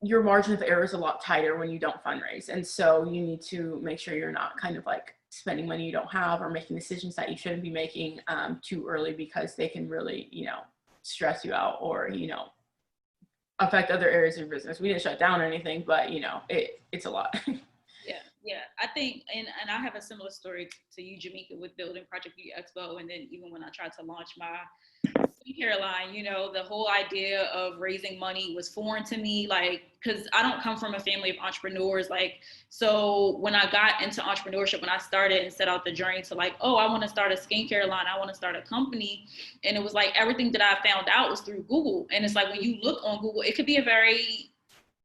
margin of error is a lot tighter when you don't fundraise. And so you need to make sure you're not kind of like spending money you don't have or making decisions that you shouldn't be making too early, because they can really, you know, stress you out or, you know, affect other areas of your business. We didn't shut down or anything, but you know, it's a lot. Yeah. I think, and I have a similar story to you, Jamika, with building Project Beauty Expo. And then even when I tried to launch my skincare line, you know, the whole idea of raising money was foreign to me, like, because I don't come from a family of entrepreneurs. Like, so when I got into entrepreneurship, when I started and set out the journey to like, oh, I want to start a skincare line, I want to start a company. And it was like, everything that I found out was through Google. And it's like, when you look on Google, it could be a very,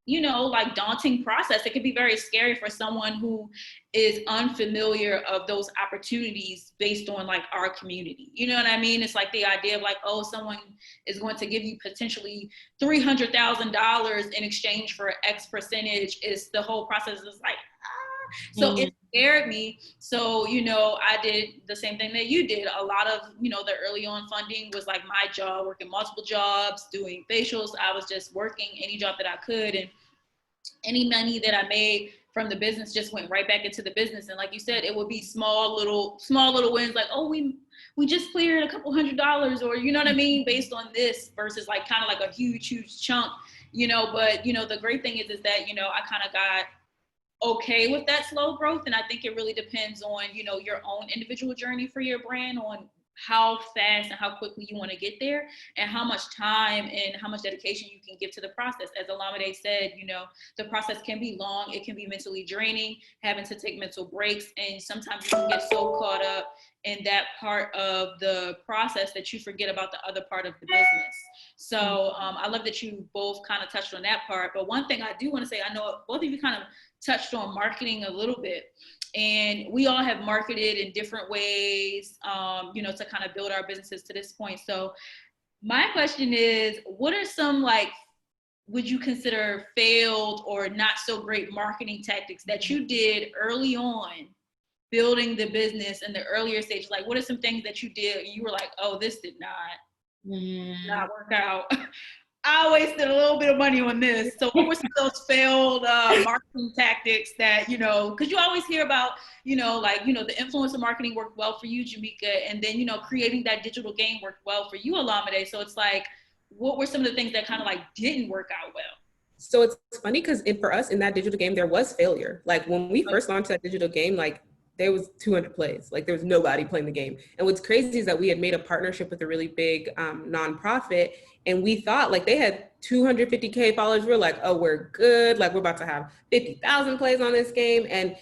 you know, like daunting process. It could be very scary for someone who is unfamiliar of those opportunities based on like our community. You know what I mean? It's like the idea of like, oh, someone is going to give you potentially $300,000 in exchange for X percentage. Is the whole process is like, so it scared me. So, you know, I did the same thing that you did. A lot of, you know, the early on funding was like my job, working multiple jobs, doing facials. I was just working any job that I could. And any money that I made from the business just went right back into the business. And like you said, it would be small little wins, like, oh, we just cleared a couple $100, or, you know what I mean, based on this, versus like kind of like a huge chunk, you know. But, you know, the great thing is that, you know, I kind of got okay with that slow growth. And I think it really depends on, you know, your own individual journey for your brand, on how fast and how quickly you want to get there, and how much time and how much dedication you can give to the process. As Olamide said, you know, the process can be long, it can be mentally draining, having to take mental breaks, and sometimes you can get so caught up in that part of the process that you forget about the other part of the business. So I love that you both kind of touched on that part. But one thing I do want to say, I know both of you kind of touched on marketing a little bit, and we all have marketed in different ways, you know, to kind of build our businesses to this point. So my question is, what are some, like, would you consider failed or not so great marketing tactics that you did early on building the business in the earlier stage? Like, what are some things that you did and you were like, oh, this did not work out? I wasted a little bit of money on this. So what were some of those failed marketing tactics that, you know, because you always hear about, you know, like, you know, the influencer marketing worked well for you, Jamika, and then, you know, creating that digital game worked well for you, Olamide. So it's like, what were some of the things that kind of like didn't work out well? So it's funny because for us in that digital game, there was failure. Like when we first launched that digital game, like there was 200 plays, like there was nobody playing the game. And what's crazy is that we had made a partnership with a really big nonprofit, and we thought like they had 250K followers. We're like, oh, we're good. Like we're about to have 50,000 plays on this game. And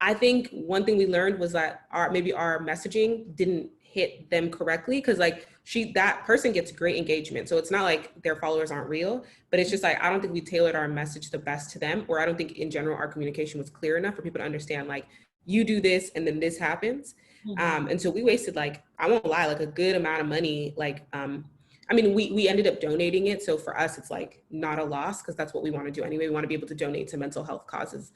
I think one thing we learned was that maybe our messaging didn't hit them correctly, because like that person gets great engagement, so it's not like their followers aren't real, but it's just like I don't think we tailored our message the best to them, or I don't think in general our communication was clear enough for people to understand like you do this and then this happens. And so we wasted, like, I won't lie, like a good amount of money. Like I mean, we ended up donating it, so for us it's like not a loss, because that's what we want to do anyway. We want to be able to donate to mental health causes,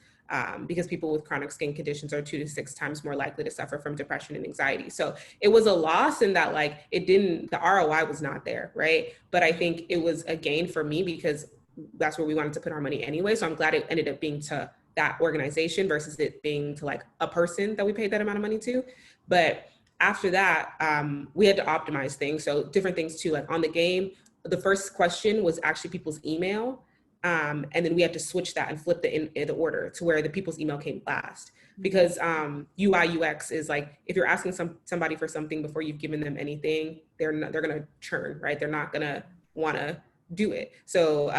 because people with chronic skin conditions are 2 to 6 times more likely to suffer from depression and anxiety. So it was a loss in that, like, the ROI was not there, right? But I think it was a gain for me, because that's where we wanted to put our money anyway. So I'm glad it ended up being to that organization versus it being to like a person that we paid that amount of money to. But after that, we had to optimize things. So different things too, like on the game, the first question was actually people's email. And then we had to switch that and flip the order to where the people's email came last, because UI UX is like, if you're asking somebody for something before you've given them anything, they're going to churn, right? They're not going to want to do it. So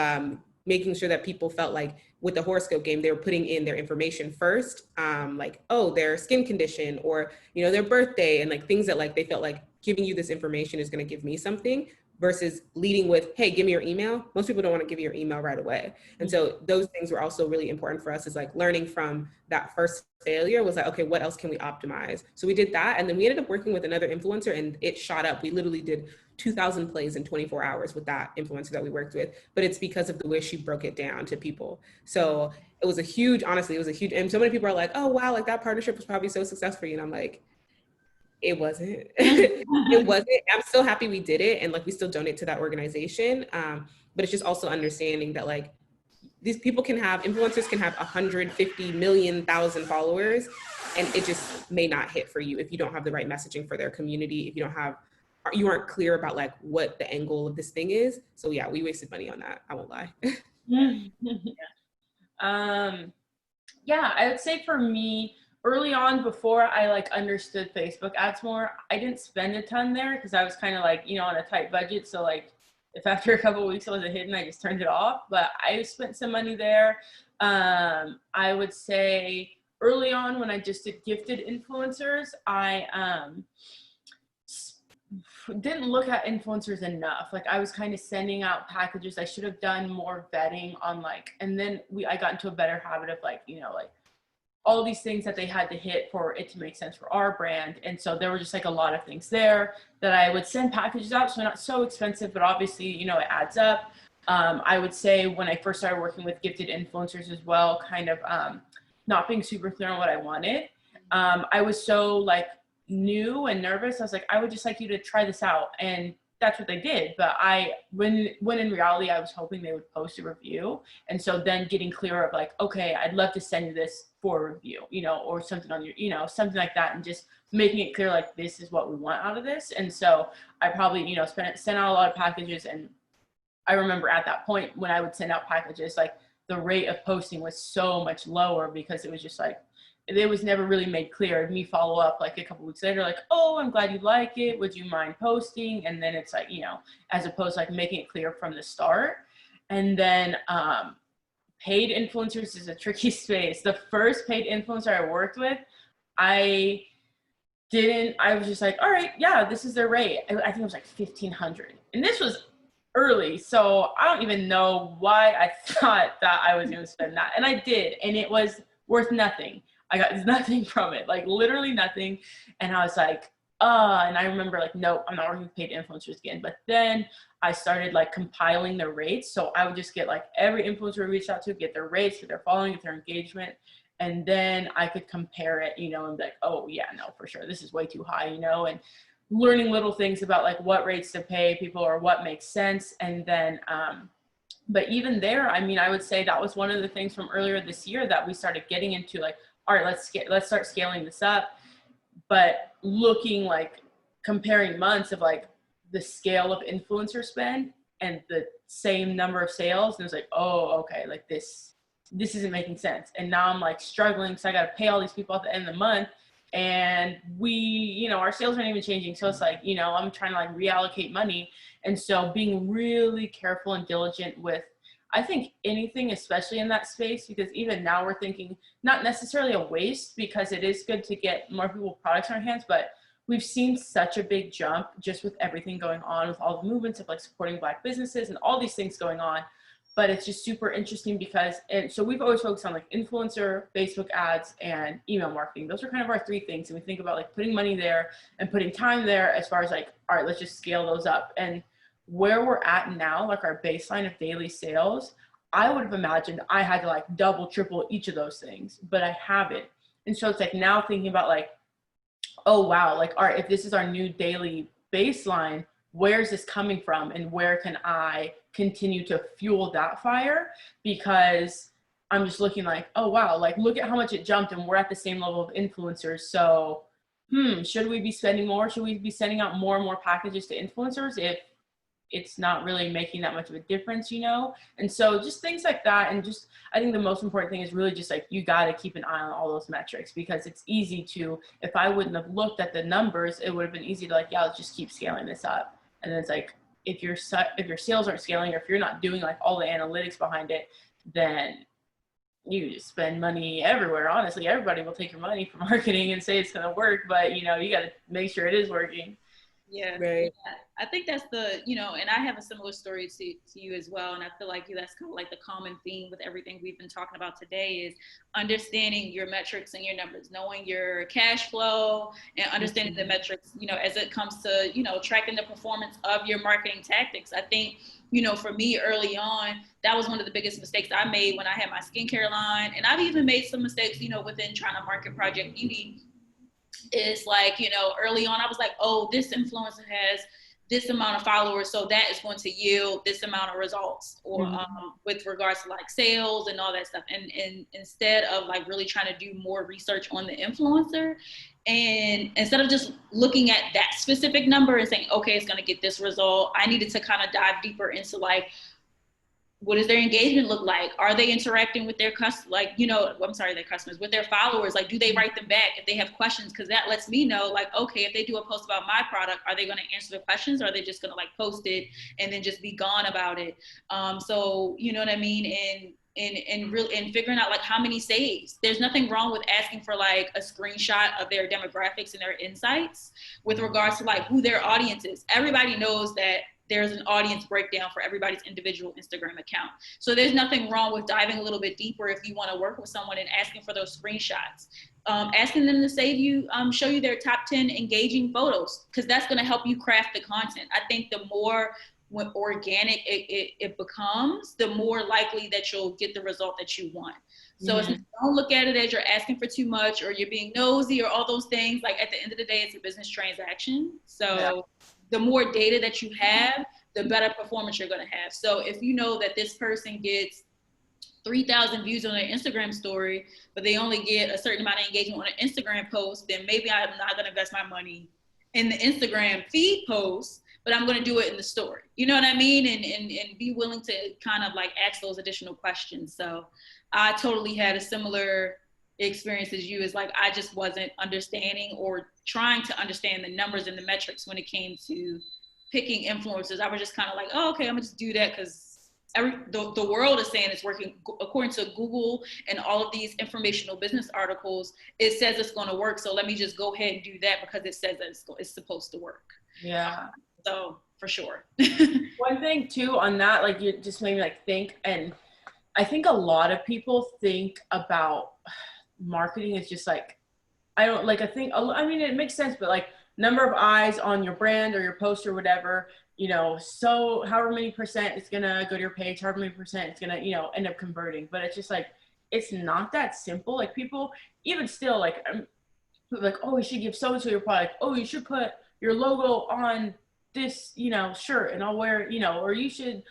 making sure that people felt like with the horoscope game, they were putting in their information first, like, oh, their skin condition, or, you know, their birthday, and like things that like they felt like giving you this information is going to give me something, versus leading with, hey, give me your email. Most people don't want to give you your email right away. And so those things were also really important for us, is like learning from that first failure was like, okay, what else can we optimize? So we did that. And then we ended up working with another influencer, and it shot up. We literally did 2,000 plays in 24 hours with that influencer that we worked with, but it's because of the way she broke it down to people. So it was honestly, it was a huge, and so many people are like, oh, wow, like that partnership was probably so successful for you. And I'm like, it wasn't. It wasn't. I'm still happy we did it, and like we still donate to that organization. But it's just also understanding that like these influencers can have 150 million thousand followers, and it just may not hit for you if you don't have the right messaging for their community, if you aren't clear about like what the end goal of this thing is. So yeah, we wasted money on that. I won't lie. Yeah, I would say for me, early on, before I like understood Facebook ads more, I didn't spend a ton there, because I was kind of like, you know, on a tight budget. So like if after a couple of weeks it wasn't hitting, I just turned it off. But I spent some money there. I would say early on, when I just did gifted influencers, I didn't look at influencers enough. Like I was kind of sending out packages. I should have done more vetting on like, and then I got into a better habit of like, you know, like all these things that they had to hit for it to make sense for our brand. And so there were just like a lot of things there that I would send packages out. So not so expensive, but obviously, you know, it adds up. I would say when I first started working with gifted influencers as well, kind of not being super clear on what I wanted. I was so like new and nervous. I was like, I would just like you to try this out. And that's what they did. But when in reality, I was hoping they would post a review. And so then getting clear of like, okay, I'd love to send you this for a review, you know, or something on your, you know, something like that. And just making it clear, like, this is what we want out of this. And so I probably, you know, sent out a lot of packages. And I remember at that point when I would send out packages, like the rate of posting was so much lower, because it was just like, it was never really made clear. Me follow up like a couple weeks later, like, oh, I'm glad you like it. Would you mind posting? And then it's like, you know, as opposed to like making it clear from the start. And then paid influencers is a tricky space. The first paid influencer I worked with, I was just like, all right, yeah, this is their rate. I think it was like $1,500. And this was early. So I don't even know why I thought that I was going to spend that. And I did. And it was worth nothing. I got nothing from it, like literally nothing. And I was like, and I remember like, nope, I'm not working with paid influencers again. But then I started like compiling their rates. So I would just get like every influencer I reached out to, get their rates, get their following, get their engagement. And then I could compare it, you know, and be like, oh yeah, no, for sure, this is way too high, you know, and learning little things about like what rates to pay people or what makes sense. And then, but even there, I mean, I would say that was one of the things from earlier this year that we started getting into, like, all right, let's start scaling this up. But looking like comparing months of like the scale of influencer spend and the same number of sales, and it was like, oh, okay, like this isn't making sense. And now I'm like struggling, so I got to pay all these people at the end of the month, and we, you know, our sales aren't even changing. So it's like, you know, I'm trying to like reallocate money. And so being really careful and diligent with, I think anything, especially in that space, because even now we're thinking not necessarily a waste, because it is good to get more people products in our hands, but we've seen such a big jump just with everything going on with all the movements of like supporting Black businesses and all these things going on. But it's just super interesting because, and so we've always focused on like influencer, Facebook ads, and email marketing. Those are kind of our three things. And we think about like putting money there and putting time there as far as like, all right, let's just scale those up. And where we're at now, like our baseline of daily sales, I would have imagined I had to like double, triple each of those things, but I haven't. And so it's like now thinking about like, oh, wow, like, all right, if this is our new daily baseline, where's this coming from and where can I continue to fuel that fire? Because I'm just looking like, oh, wow, like look at how much it jumped and we're at the same level of influencers. So, should we be spending more? Should we be sending out more and more packages to influencers if it's not really making that much of a difference, you know? And so just things like that. And just, I think the most important thing is really just like, you got to keep an eye on all those metrics, because it's easy to, if I wouldn't have looked at the numbers, it would have been easy to like, yeah, let's just keep scaling this up. And then it's like, if your sales aren't scaling, or if you're not doing like all the analytics behind it, then you just spend money everywhere. Honestly, everybody will take your money for marketing and say it's going to work, but you know, you got to make sure it is working. Yeah. Right. Yeah. I think that's the, you know, and I have a similar story to you as well. And I feel like that's kind of like the common theme with everything we've been talking about today is understanding your metrics and your numbers, knowing your cash flow and understanding the metrics, you know, as it comes to, you know, tracking the performance of your marketing tactics. I think, you know, for me early on, that was one of the biggest mistakes I made when I had my skincare line. And I've even made some mistakes, you know, within trying to market Project Beauty. Is like, you know, early on I was like, oh, this influencer has this amount of followers, so that is going to yield this amount of results, or with regards to like sales and all that stuff. And instead of like really trying to do more research on the influencer, and instead of just looking at that specific number and saying, okay, it's going to get this result, I needed to kind of dive deeper into like, what does their engagement look like? Are they interacting with their customers? Like, you know, I'm sorry, their customers, with their followers? Like, do they write them back if they have questions? Because that lets me know, like, okay, if they do a post about my product, are they going to answer the questions? Or are they just going to like post it and then just be gone about it? So, you know what I mean? And figuring out like how many saves. There's nothing wrong with asking for like a screenshot of their demographics and their insights with regards to like who their audience is. Everybody knows that there's an audience breakdown for everybody's individual Instagram account. So there's nothing wrong with diving a little bit deeper if you want to work with someone and asking for those screenshots. Asking them to save you, show you their top 10 engaging photos, because that's going to help you craft the content. I think the more organic it becomes, the more likely that you'll get the result that you want. So don't look at it as you're asking for too much or you're being nosy or all those things. Like at the end of the day, it's a business transaction. So the more data that you have, the better performance you're going to have. So if you know that this person gets 3,000 views on their Instagram story, but they only get a certain amount of engagement on an Instagram post, then maybe I'm not going to invest my money in the Instagram feed post, but I'm going to do it in the story. You know what I mean? And be willing to kind of like ask those additional questions. So I totally had a similar experience as you. Is like, I just wasn't understanding or trying to understand the numbers and the metrics when it came to picking influencers. I was just kind of like, oh, okay, I'm gonna just do that because the world is saying it's working. According to Google and all of these informational business articles, it says it's going to work. So let me just go ahead and do that because it says that it's supposed to work. Yeah. So for sure. One thing too on that, like you just made me like think, and I think a lot of people think about marketing is just like, I mean, it makes sense, but like number of eyes on your brand or your post or whatever, you know, so however many percent it's going to go to your page, however many percent it's going to, you know, end up converting. But it's just like, it's not that simple. Like people, even still, like, oh, you should give so-and-so your product. Oh, you should put your logo on this, you know, shirt and I'll wear, you know, or you should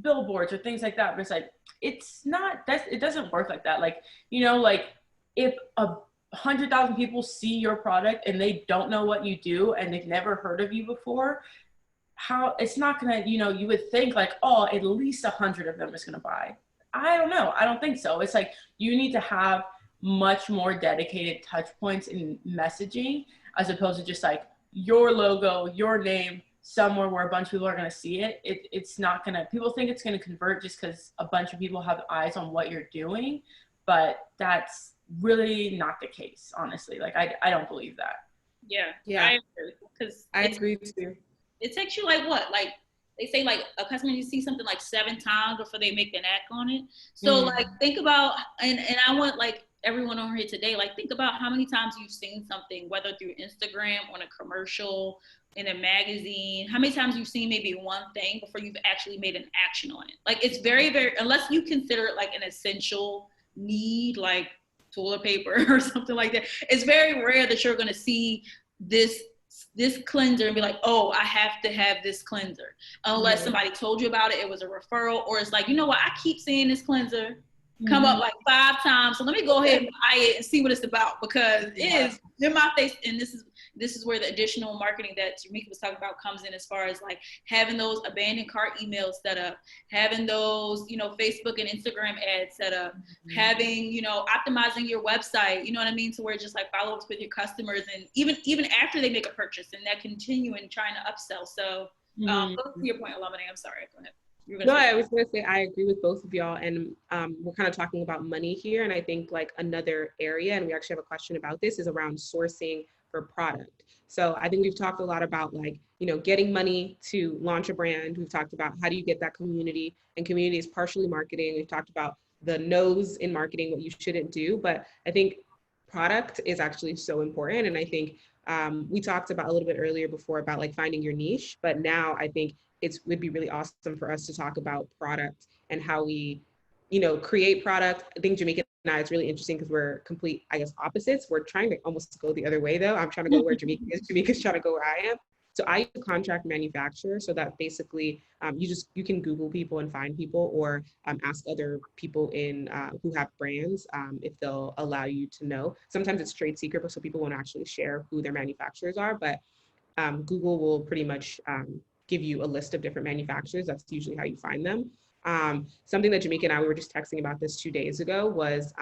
billboards or things like that. But it's like, it doesn't work like that. Like, you know, like if 100,000 people see your product and they don't know what you do and they've never heard of you before, how it's not gonna, you know, you would think like, oh, at least 100 of them is gonna buy. I don't know. I don't think so. It's like you need to have much more dedicated touch points in messaging as opposed to just like your logo, your name, somewhere where a bunch of people are going to see it, it's not going to, people think it's going to convert just because a bunch of people have eyes on what you're doing, but that's really not the case, honestly. Like, I don't believe that. Yeah. I agree. Because I agree too. It takes you like what? Like, they say like a customer needs to see something like 7 times before they make an act on it. So like, think about, and I want like everyone on here today, like, think about how many times you've seen something, whether through Instagram, on a commercial, in a magazine, how many times you've seen maybe one thing before you've actually made an action on it. Like, it's very, very, unless you consider it like an essential need, like toilet paper or something like that, it's very rare that you're going to see this cleanser and be like, oh, I have to have this cleanser, unless somebody told you about it, it was a referral, or it's like, you know what, I keep seeing this cleanser come up like 5 times, so let me go ahead and buy it and see what it's about, because it is in my face. And this is where the additional marketing that Jamika was talking about comes in, as far as like having those abandoned cart emails set up, having those, you know, Facebook and Instagram ads set up, having, you know, optimizing your website, you know what I mean, to where just like follow-ups with your customers, and even after they make a purchase, and that continuing trying to upsell. So go to your point, Olamide, I'm sorry, go ahead. No, I was going to say, I agree with both of y'all. And we're kind of talking about money here. And I think like another area, and we actually have a question about this, is around sourcing for product. So I think we've talked a lot about like, you know, getting money to launch a brand. We've talked about how do you get that community, and community is partially marketing. We've talked about the no's in marketing, what you shouldn't do. But I think product is actually so important. And I think we talked about a little bit earlier before about like finding your niche, but now I think would be really awesome for us to talk about product and how we, you know, create product. I think Jamika and I, it's really interesting because we're complete, I guess, opposites. We're trying to almost go the other way though. I'm trying to go where Jamika is. Jamika's trying to go where I am. So I use a contract manufacturer, so that basically you can Google people and find people, or ask other people in who have brands if they'll allow you to know. Sometimes it's trade secret, so people won't actually share who their manufacturers are, but Google will pretty much give you a list of different manufacturers. That's usually how you find them. Something that Jamika and I, we were just texting about this 2 days ago, was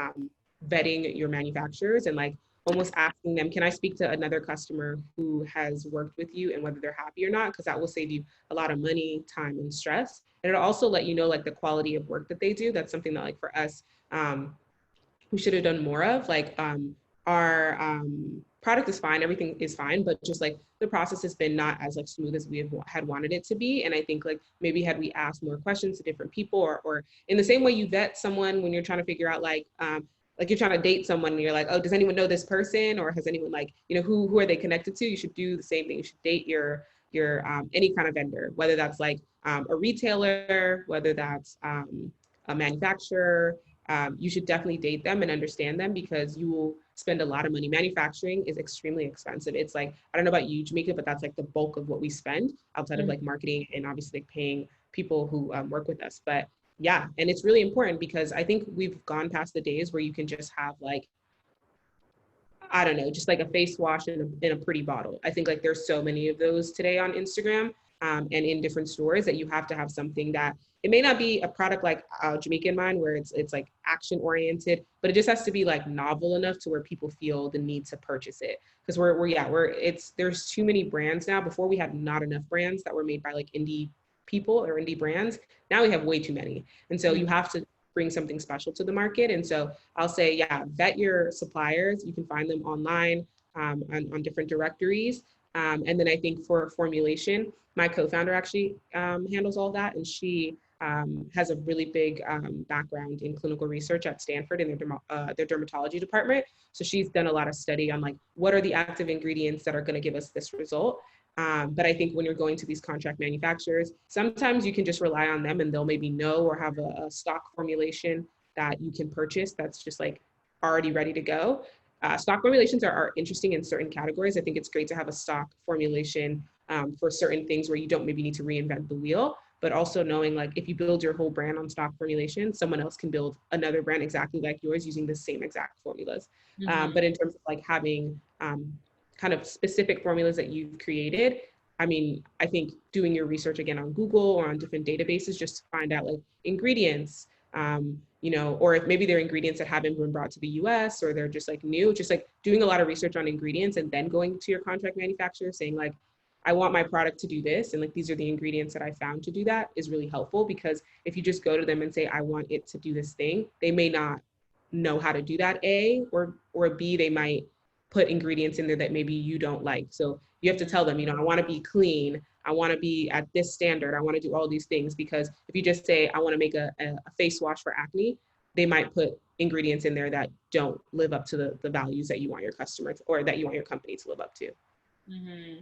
vetting your manufacturers and like almost asking them, can I speak to another customer who has worked with you and whether they're happy or not? Because that will save you a lot of money, time, and stress. And it'll also let you know like the quality of work that they do. That's something that like for us, we should have done more of. Like our product is fine, everything is fine, but just like the process has been not as like smooth as we had wanted it to be. And I think like maybe had we asked more questions to different people, or in the same way you vet someone when you're trying to figure out like you're trying to date someone and you're like, oh, does anyone know this person, or has anyone like, you know, who are they connected to? You should do the same thing. You should date your any kind of vendor, whether that's like a retailer, whether that's a manufacturer. You should definitely date them and understand them, because you will spend a lot of money. Manufacturing is extremely expensive. It's like, I don't know about you, Jamika, but that's like the bulk of what we spend outside of like marketing and obviously like paying people who work with us. But yeah, and it's really important because I think we've gone past the days where you can just have like, I don't know, just like a face wash in a pretty bottle. I think like there's so many of those today on Instagram and in different stores that you have to have something that, it may not be a product like Jamika in mind where it's like action oriented, but it just has to be like novel enough to where people feel the need to purchase it. Because there's too many brands now. Before we had not enough brands that were made by like indie people or indie brands. Now we have way too many. And so you have to bring something special to the market. And so I'll say, yeah, vet your suppliers. You can find them online on different directories. And then I think for formulation, my co-founder actually handles all that. And she has a really big background in clinical research at Stanford in their dermatology department. So she's done a lot of study on like, what are the active ingredients that are going to give us this result? But I think when you're going to these contract manufacturers, sometimes you can just rely on them and they'll maybe know or have a stock formulation that you can purchase that's just like already ready to go. Stock formulations are interesting in certain categories. I think it's great to have a stock formulation for certain things where you don't maybe need to reinvent the wheel, but also knowing like if you build your whole brand on stock formulation, someone else can build another brand exactly like yours using the same exact formulas. But in terms of like having kind of specific formulas that you've created, I mean, I think doing your research again on Google or on different databases just to find out like ingredients, you know, or if maybe they're ingredients that haven't been brought to the US or they're just like new, just like doing a lot of research on ingredients and then going to your contract manufacturer saying like, I want my product to do this, and like these are the ingredients that I found to do that, is really helpful. Because if you just go to them and say, I want it to do this thing, they may not know how to do that, A, or B, they might put ingredients in there that maybe you don't like. So you have to tell them, you know, I want to be clean, I want to be at this standard, I want to do all these things. Because if you just say, I want to make a face wash for acne, they might put ingredients in there that don't live up to the values that you want your customers, or that you want your company to live up to. Mm-hmm.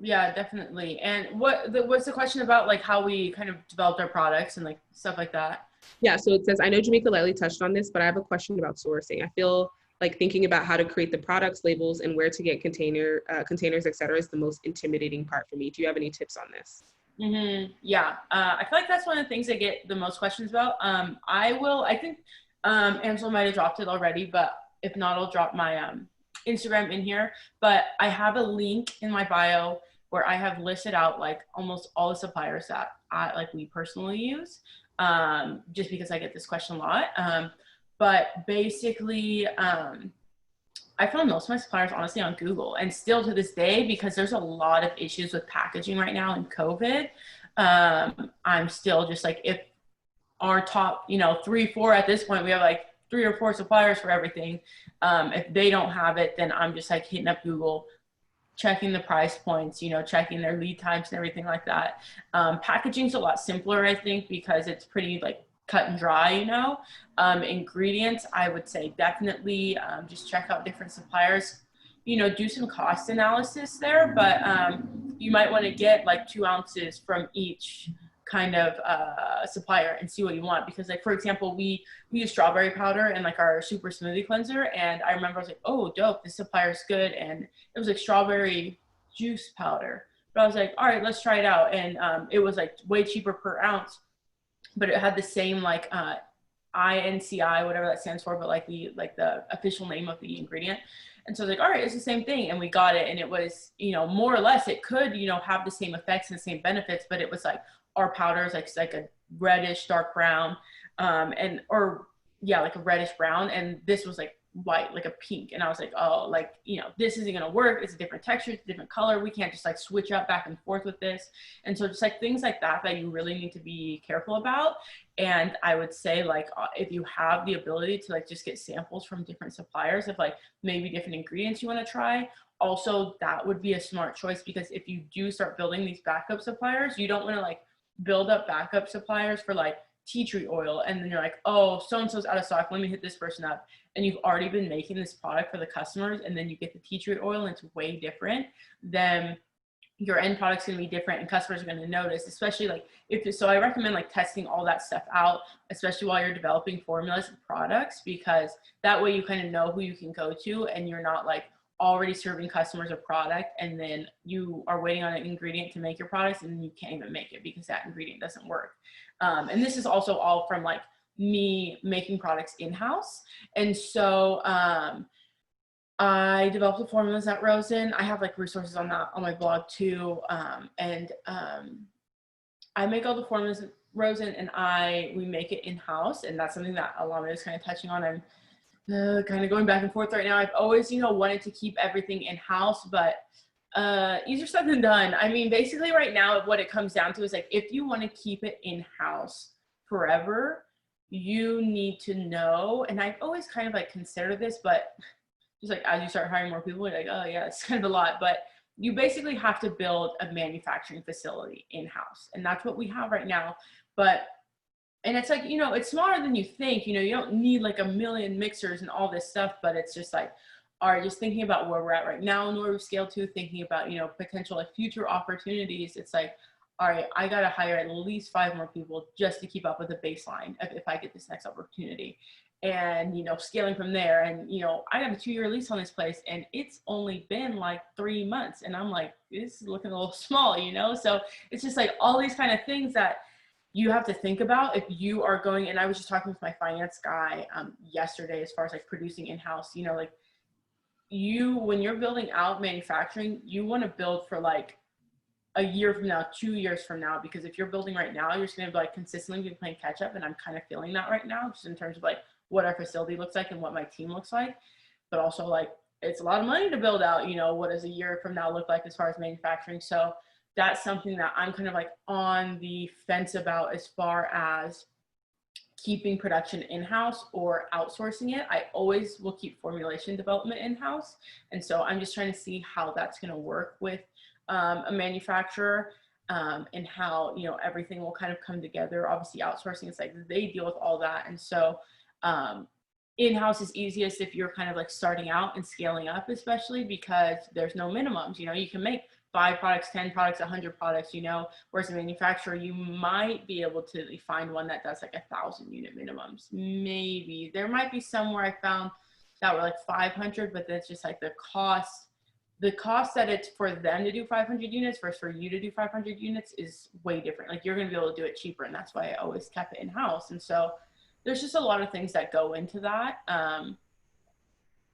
Yeah, definitely. And what's the question about, like, how we kind of developed our products and like stuff like that? Yeah, so it says, I know Jamika lightly touched on this, but I have a question about sourcing. I feel like thinking about how to create the products, labels, and where to get containers, et cetera, is the most intimidating part for me. Do you have any tips on this? Mm-hmm. Yeah, I feel like that's one of the things I get the most questions about. I think Angela might have dropped it already, but if not, I'll drop my Instagram in here. But I have a link in my bio where I have listed out like almost all the suppliers that we personally use, just because I get this question a lot. But basically, I found most of my suppliers honestly on Google, and still to this day, because there's a lot of issues with packaging right now in COVID. I'm still just like, if our top, 3-4 at this point, we have like 3 or 4 suppliers for everything. If they don't have it, then I'm just like hitting up Google, checking the price points, checking their lead times and everything like that. Packaging's a lot simpler, I think, because it's pretty like cut and dry, Ingredients, I would say definitely just check out different suppliers, do some cost analysis there, but you might want to get like 2 ounces from each kind of supplier and see what you want. Because like, for example, we use strawberry powder in like our super smoothie cleanser, and I remember I was like, oh dope, this supplier's good, and it was like strawberry juice powder, but I was like, all right, let's try it out. And it was like way cheaper per ounce, but it had the same like INCI, whatever that stands for, but like the official name of the ingredient. And so I was like, all right, it's the same thing. And we got it, and it was, more or less, it could, have the same effects and the same benefits, but it was like, our powder is like a reddish dark brown, like a reddish brown, and this was like white, like a pink. And I was like, oh, like, this isn't gonna work. It's a different texture, it's a different color. We can't just like switch up back and forth with this. And so just like things like that you really need to be careful about. And I would say, like, if you have the ability to like just get samples from different suppliers of like maybe different ingredients you want to try, also that would be a smart choice. Because if you do start building these backup suppliers, you don't want to like build up backup suppliers for like tea tree oil, and then you're like, oh, so-and-so's out of stock, let me hit this person up. And you've already been making this product for the customers, and then you get the tea tree oil and it's way different, then your end product's going to be different, and customers are going to notice. Especially like so I recommend like testing all that stuff out, especially while you're developing formulas and products, because that way you kind of know who you can go to, and you're not like already serving customers a product and then you are waiting on an ingredient to make your products and you can't even make it because that ingredient doesn't work. And this is also all from like me making products in-house. And so I developed the formulas at Rosen. I have like resources on that on my blog too. I make all the formulas at Rosen, and we make it in-house, and that's something that Olamide is kind of touching on. I'm kind of going back and forth right now. I've always, wanted to keep everything in-house, but easier said than done. I mean, basically right now, what it comes down to is like, if you want to keep it in-house forever, you need to know, and I've always kind of like considered this, but just like as you start hiring more people, you're like, oh yeah, it's kind of a lot, but you basically have to build a manufacturing facility in-house, and that's what we have right now. And it's like, it's smaller than you think. You don't need like a million mixers and all this stuff, but it's just like, all right, just thinking about where we're at right now and where we've scaled to, thinking about, potential like future opportunities. It's like, all right, I got to hire at least 5 more people just to keep up with the baseline if I get this next opportunity. And, scaling from there. And, I got a 2-year lease on this place, and it's only been like 3 months. And I'm like, this is looking a little small, So it's just like all these kind of things that you have to think about if you are going. And I was just talking with my finance guy yesterday, as far as like producing in-house, like when you're building out manufacturing, you want to build for like a year from now, 2 years from now, because if you're building right now, you're just going to be like consistently be playing catch up. And I'm kind of feeling that right now, just in terms of like what our facility looks like and what my team looks like, but also like it's a lot of money to build out, you know, what does a year from now look like as far as manufacturing? So that's something that I'm kind of like on the fence about as far as keeping production in-house or outsourcing it. I always will keep formulation development in-house. And so I'm just trying to see how that's going to work with a manufacturer, and how, you know, everything will kind of come together. Obviously outsourcing, it's like they deal with all that. And so in-house is easiest if you're kind of like starting out and scaling up, especially because there's no minimums. You know, you can make 5 products, 10 products, 100 products, you know, whereas a manufacturer, you might be able to find one that does like 1,000 unit minimums. Maybe there might be some where I found that were like 500, but that's just like the cost that it's for them to do 500 units versus for you to do 500 units is way different. Like you're going to be able to do it cheaper. And that's why I always kept it in house. And so there's just a lot of things that go into that,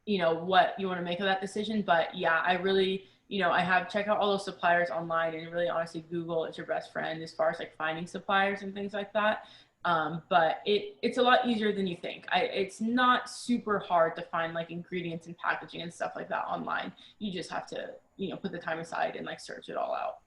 you know, what you want to make of that decision. But yeah, I really, you know, I have checked out all those suppliers online, and really honestly, Google is your best friend as far as like finding suppliers and things like that. But it's a lot easier than you think. It's not super hard to find like ingredients and packaging and stuff like that online. You just have to, you know, put the time aside and like search it all out.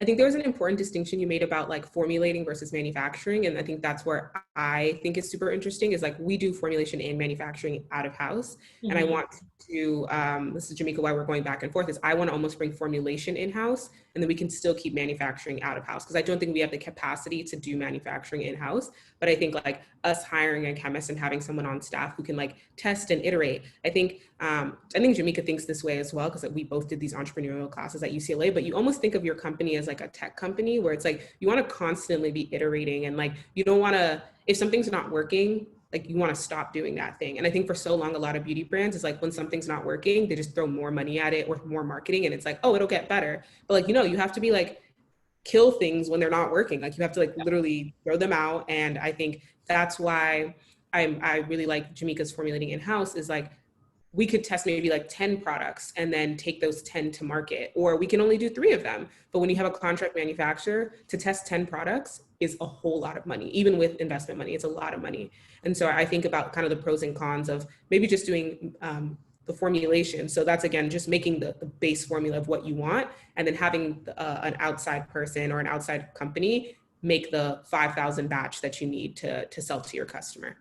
I think there was an important distinction you made about like formulating versus manufacturing. And I think that's where I think is super interesting is like we do formulation and manufacturing out of house. Mm-hmm. And I want to, this is Jamika, why we're going back and forth is I want to almost bring formulation in-house and then we can still keep manufacturing out of house. Cause I don't think we have the capacity to do manufacturing in-house, but I think like us hiring a chemist and having someone on staff who can like test and iterate. I think Jamika thinks this way as well, because we both did these entrepreneurial classes at UCLA, but you almost think of your company as like a tech company where it's like, you want to constantly be iterating and like, you don't want to, if something's not working, like you want to stop doing that thing. And I think for so long, a lot of beauty brands is like when something's not working, they just throw more money at it or more marketing. And it's like, oh, it'll get better. But like, you know, you have to be like, kill things when they're not working. Like you have to like literally throw them out. And I think that's why I really like Jamika's formulating in-house is like, we could test maybe like 10 products and then take those 10 to market, or we can only do 3 of them. But when you have a contract manufacturer, to test 10 products is a whole lot of money. Even with investment money, it's a lot of money. And so I think about kind of the pros and cons of maybe just doing the formulation. So that's, again, just making the base formula of what you want, and then having an outside person or an outside company make the 5,000 batch that you need to sell to your customer.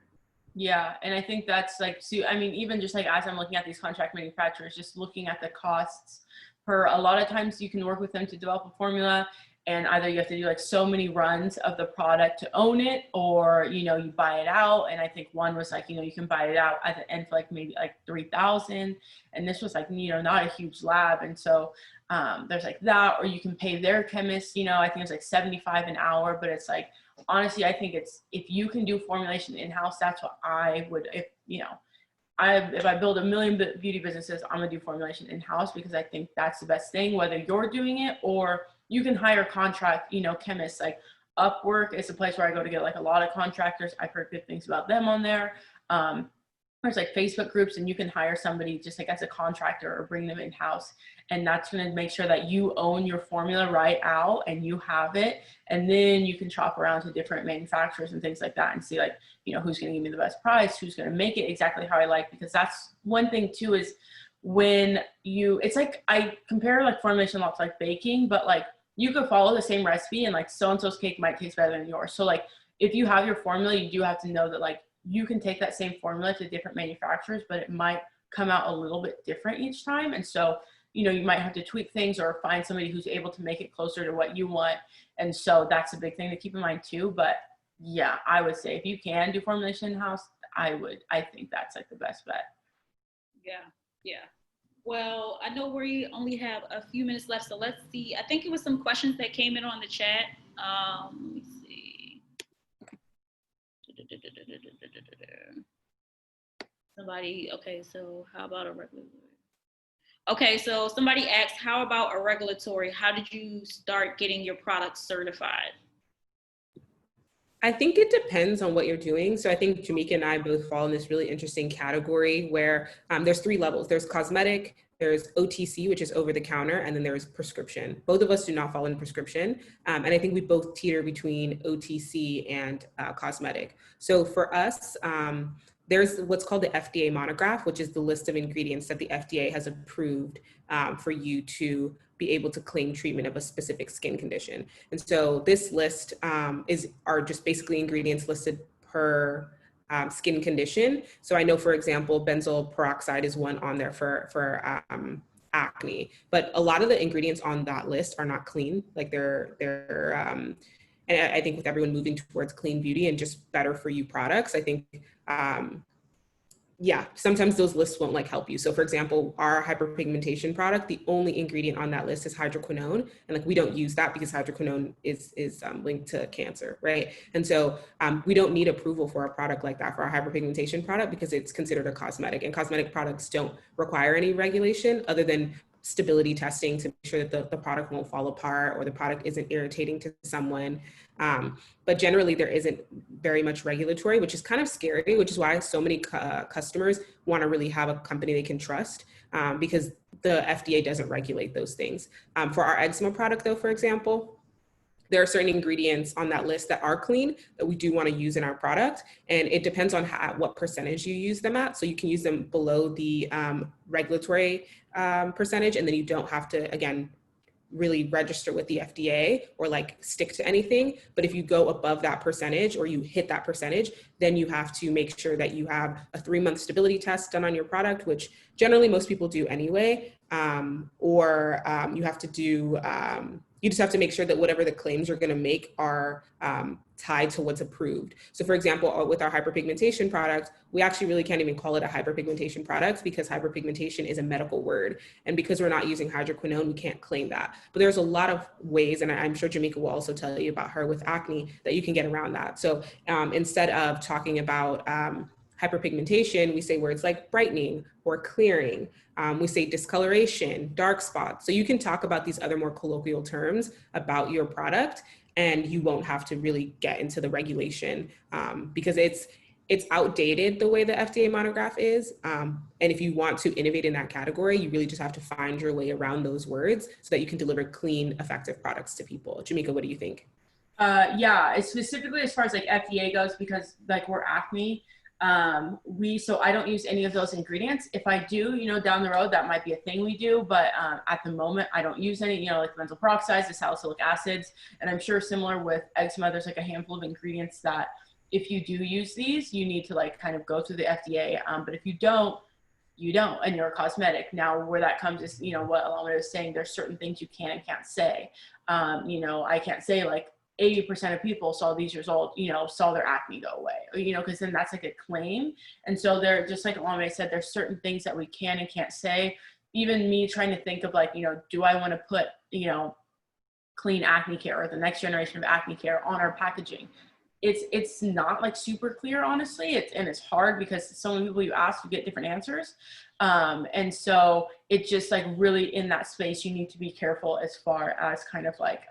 Yeah, and I think that's like, so, I mean, even just like as I'm looking at these contract manufacturers, just looking at the costs per, a lot of times you can work with them to develop a formula, and either you have to do like so many runs of the product to own it, or, you know, you buy it out. And I think one was like, you know, you can buy it out at the end for like maybe like 3,000, and this was like, you know, not a huge lab. And so there's like that, or you can pay their chemist, you know, I think it's like 75 an hour, but it's like, honestly, I think it's, if you can do formulation in-house, that's what I would, if, you know, if I build 1 million beauty businesses, I'm gonna do formulation in-house, because I think that's the best thing, whether you're doing it or you can hire contract, you know, chemists. Like Upwork is a place where I go to get like a lot of contractors. I've heard good things about them on there. There's like Facebook groups, and you can hire somebody just like as a contractor or bring them in-house. And that's going to make sure that you own your formula right out and you have it. And then you can shop around to different manufacturers and things like that and see like, you know, who's going to give me the best price, who's going to make it exactly how I like. Because that's one thing too, is when you, it's like, I compare like formulation lots like baking, but like you could follow the same recipe and like so-and-so's cake might taste better than yours. So like if you have your formula, you do have to know that like you can take that same formula to different manufacturers, but it might come out a little bit different each time. And so, you know, you might have to tweak things or find somebody who's able to make it closer to what you want. And so that's a big thing to keep in mind too. But yeah, I would say if you can do formulation in-house, I think that's like the best bet. Yeah. Well, I know we only have a few minutes left, so let's see. I think it was some questions that came in on the chat. Let me see. Somebody, okay, so how about a regular? Okay, so somebody asked, how about a regulatory? How did you start getting your products certified? I think it depends on what you're doing. So I think Jamika and I both fall in this really interesting category where there's 3 levels. There's cosmetic, there's OTC, which is over the counter, and then there's prescription. Both of us do not fall in prescription. And I think we both teeter between OTC and cosmetic. So for us, there's what's called the FDA Monograph, which is the list of ingredients that the FDA has approved for you to be able to claim treatment of a specific skin condition. And so this list are just basically ingredients listed per skin condition. So I know, for example, benzoyl peroxide is one on there for acne, but a lot of the ingredients on that list are not clean. Like and I think with everyone moving towards clean beauty and just better for you products, I think, yeah, sometimes those lists won't like help you. So for example, our hyperpigmentation product, the only ingredient on that list is hydroquinone. And like, we don't use that because hydroquinone is linked to cancer, right? And so we don't need approval for a product like that for our hyperpigmentation product because it's considered a cosmetic, and cosmetic products don't require any regulation other than stability testing to make sure that the product won't fall apart or the product isn't irritating to someone. But generally there isn't very much regulatory, which is kind of scary, which is why so many customers want to really have a company they can trust, because the FDA doesn't regulate those things. For our eczema product though, for example, there are certain ingredients on that list that are clean that we do want to use in our product. And it depends on what percentage you use them at. So you can use them below the regulatory percentage, and then you don't have to, again, really register with the FDA or like stick to anything. But if you go above that percentage or you hit that percentage, then you have to make sure that you have a 3-month stability test done on your product, which generally most people do anyway. Or you have to do, you just have to make sure that whatever the claims you're going to make are tied to what's approved. So for example, with our hyperpigmentation product, we actually really can't even call it a hyperpigmentation product because hyperpigmentation is a medical word. And because we're not using hydroquinone, we can't claim that. But there's a lot of ways, and I'm sure Jamika will also tell you about her with acne, that you can get around that. So instead of talking about hyperpigmentation, we say words like brightening or clearing. We say discoloration, dark spots. So you can talk about these other more colloquial terms about your product, and you won't have to really get into the regulation because it's outdated the way the FDA monograph is. And if you want to innovate in that category, you really just have to find your way around those words so that you can deliver clean, effective products to people. Jamika, what do you think? Yeah, specifically as far as like FDA goes, because like we're acne, so I don't use any of those ingredients. If I do, down the road, that might be a thing we do, but at the moment I don't use any, like benzoyl peroxides, the salicylic acids, and I'm sure similar with eczema, there's like a handful of ingredients that if you do use these, you need to like kind of go through the FDA, but if you don't, and you're a cosmetic. Now where that comes is, what Olowe was saying, there's certain things you can and can't say. I can't say like 80% of people saw these results, saw their acne go away, because then that's like a claim. And so they're just like Olowe said, there's certain things that we can and can't say. Even me trying to think of like, do I want to put, clean acne care or the next generation of acne care on our packaging? It's not like super clear, honestly. It's hard because so many people you ask, you get different answers. And so it's just like really in that space, you need to be careful as far as kind of like,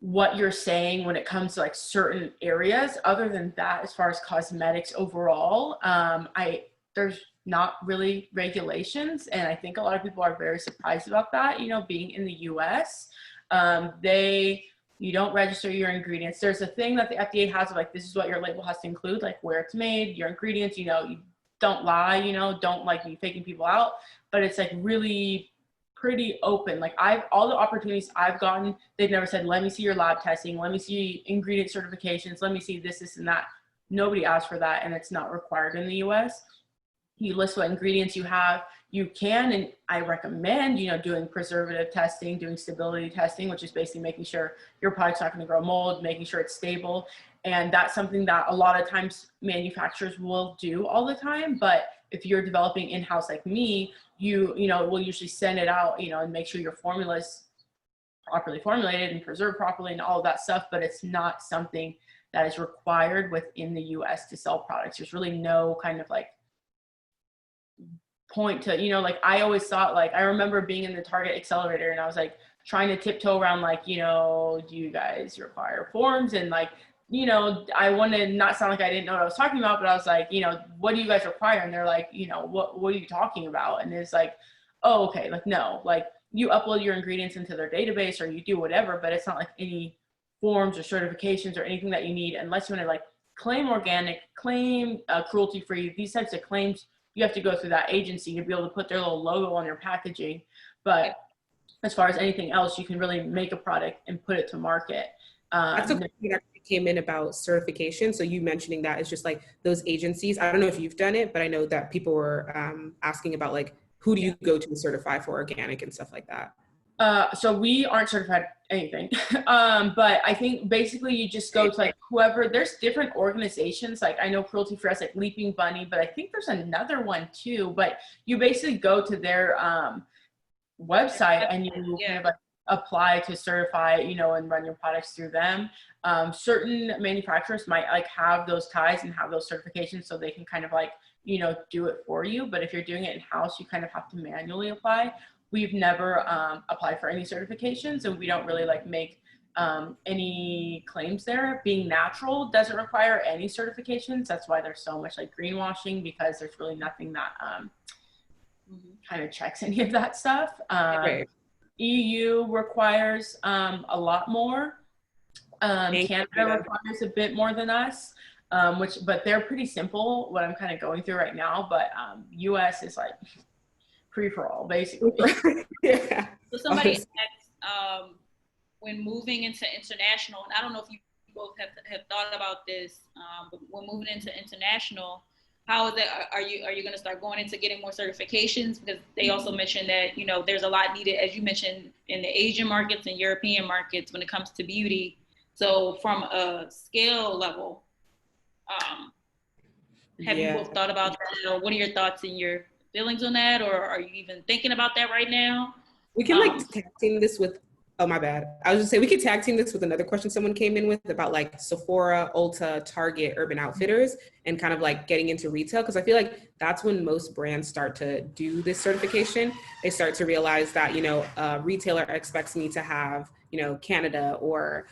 what you're saying when it comes to like certain areas. Other than that, as far as cosmetics overall, there's not really regulations. And I think a lot of people are very surprised about that, being in the US. You don't register your ingredients. There's a thing that the FDA has of like, this is what your label has to include, like where it's made, your ingredients, you don't lie, don't like be faking people out, but it's like really pretty open. Like all the opportunities I've gotten, they've never said, let me see your lab testing, let me see ingredient certifications, let me see this and that. Nobody asked for that, and it's not required in the US. You list what ingredients you have. You can, and I recommend, doing preservative testing, doing stability testing, which is basically making sure your product's not going to grow mold, making sure it's stable. And that's something that a lot of times manufacturers will do all the time. But if you're developing in-house like me, we'll usually send it out, and make sure your formula is properly formulated and preserved properly and all of that stuff. But it's not something that is required within the US to sell products. There's really no kind of like point to, like I always thought, like I remember being in the Target accelerator and I was like trying to tiptoe around like, do you guys require forms? And like, I wanted to not sound like I didn't know what I was talking about, but I was like, what do you guys require? And they're like, what are you talking about? And it's like, oh, okay. Like, no, like you upload your ingredients into their database or you do whatever, but it's not like any forms or certifications or anything that you need unless you want to like claim organic, claim cruelty-free, these types of claims, you have to go through that agency to be able to put their little logo on your packaging. But as far as anything else, you can really make a product and put it to market. That's a question that actually came in about certification. So you mentioning that is just like those agencies. I don't know if you've done it, but I know that people were asking about like, who do you go to certify for organic and stuff like that? So we aren't certified anything. But I think basically you just go to like whoever, there's different organizations. Like I know Cruelty Free has like Leaping Bunny, but I think there's another one too. But you basically go to their website and you kind of like apply to certify, you know, and run your products through them. Certain manufacturers might like have those ties and have those certifications so they can kind of like, you know, do it for you. But if you're doing it in-house, you kind of have to manually apply. We've never applied for any certifications, and we don't really like make any claims there. Being natural doesn't require any certifications. That's why there's so much like greenwashing, because there's really nothing that kind of checks any of that stuff. EU requires a lot more. Canada requires a bit more than us, but they're pretty simple, what I'm kind of going through right now. But US is like free for all, basically. Yeah. So somebody asked, when moving into international, and I don't know if you both have thought about this, but when moving into international, how is it? Are you going to start going into getting more certifications? Because they also mentioned that, you know, there's a lot needed, as you mentioned, in the Asian markets and European markets when it comes to beauty. So from a scale level, have you both thought about that? Or what are your thoughts and your feelings on that? Or are you even thinking about that right now? We can like tag team this with, oh my bad. I was just saying we could tag team this with another question someone came in with about like Sephora, Ulta, Target, Urban Outfitters, and kind of like getting into retail. Cause I feel like that's when most brands start to do this certification. They start to realize that, you know, a retailer expects me to have, you know, Canada or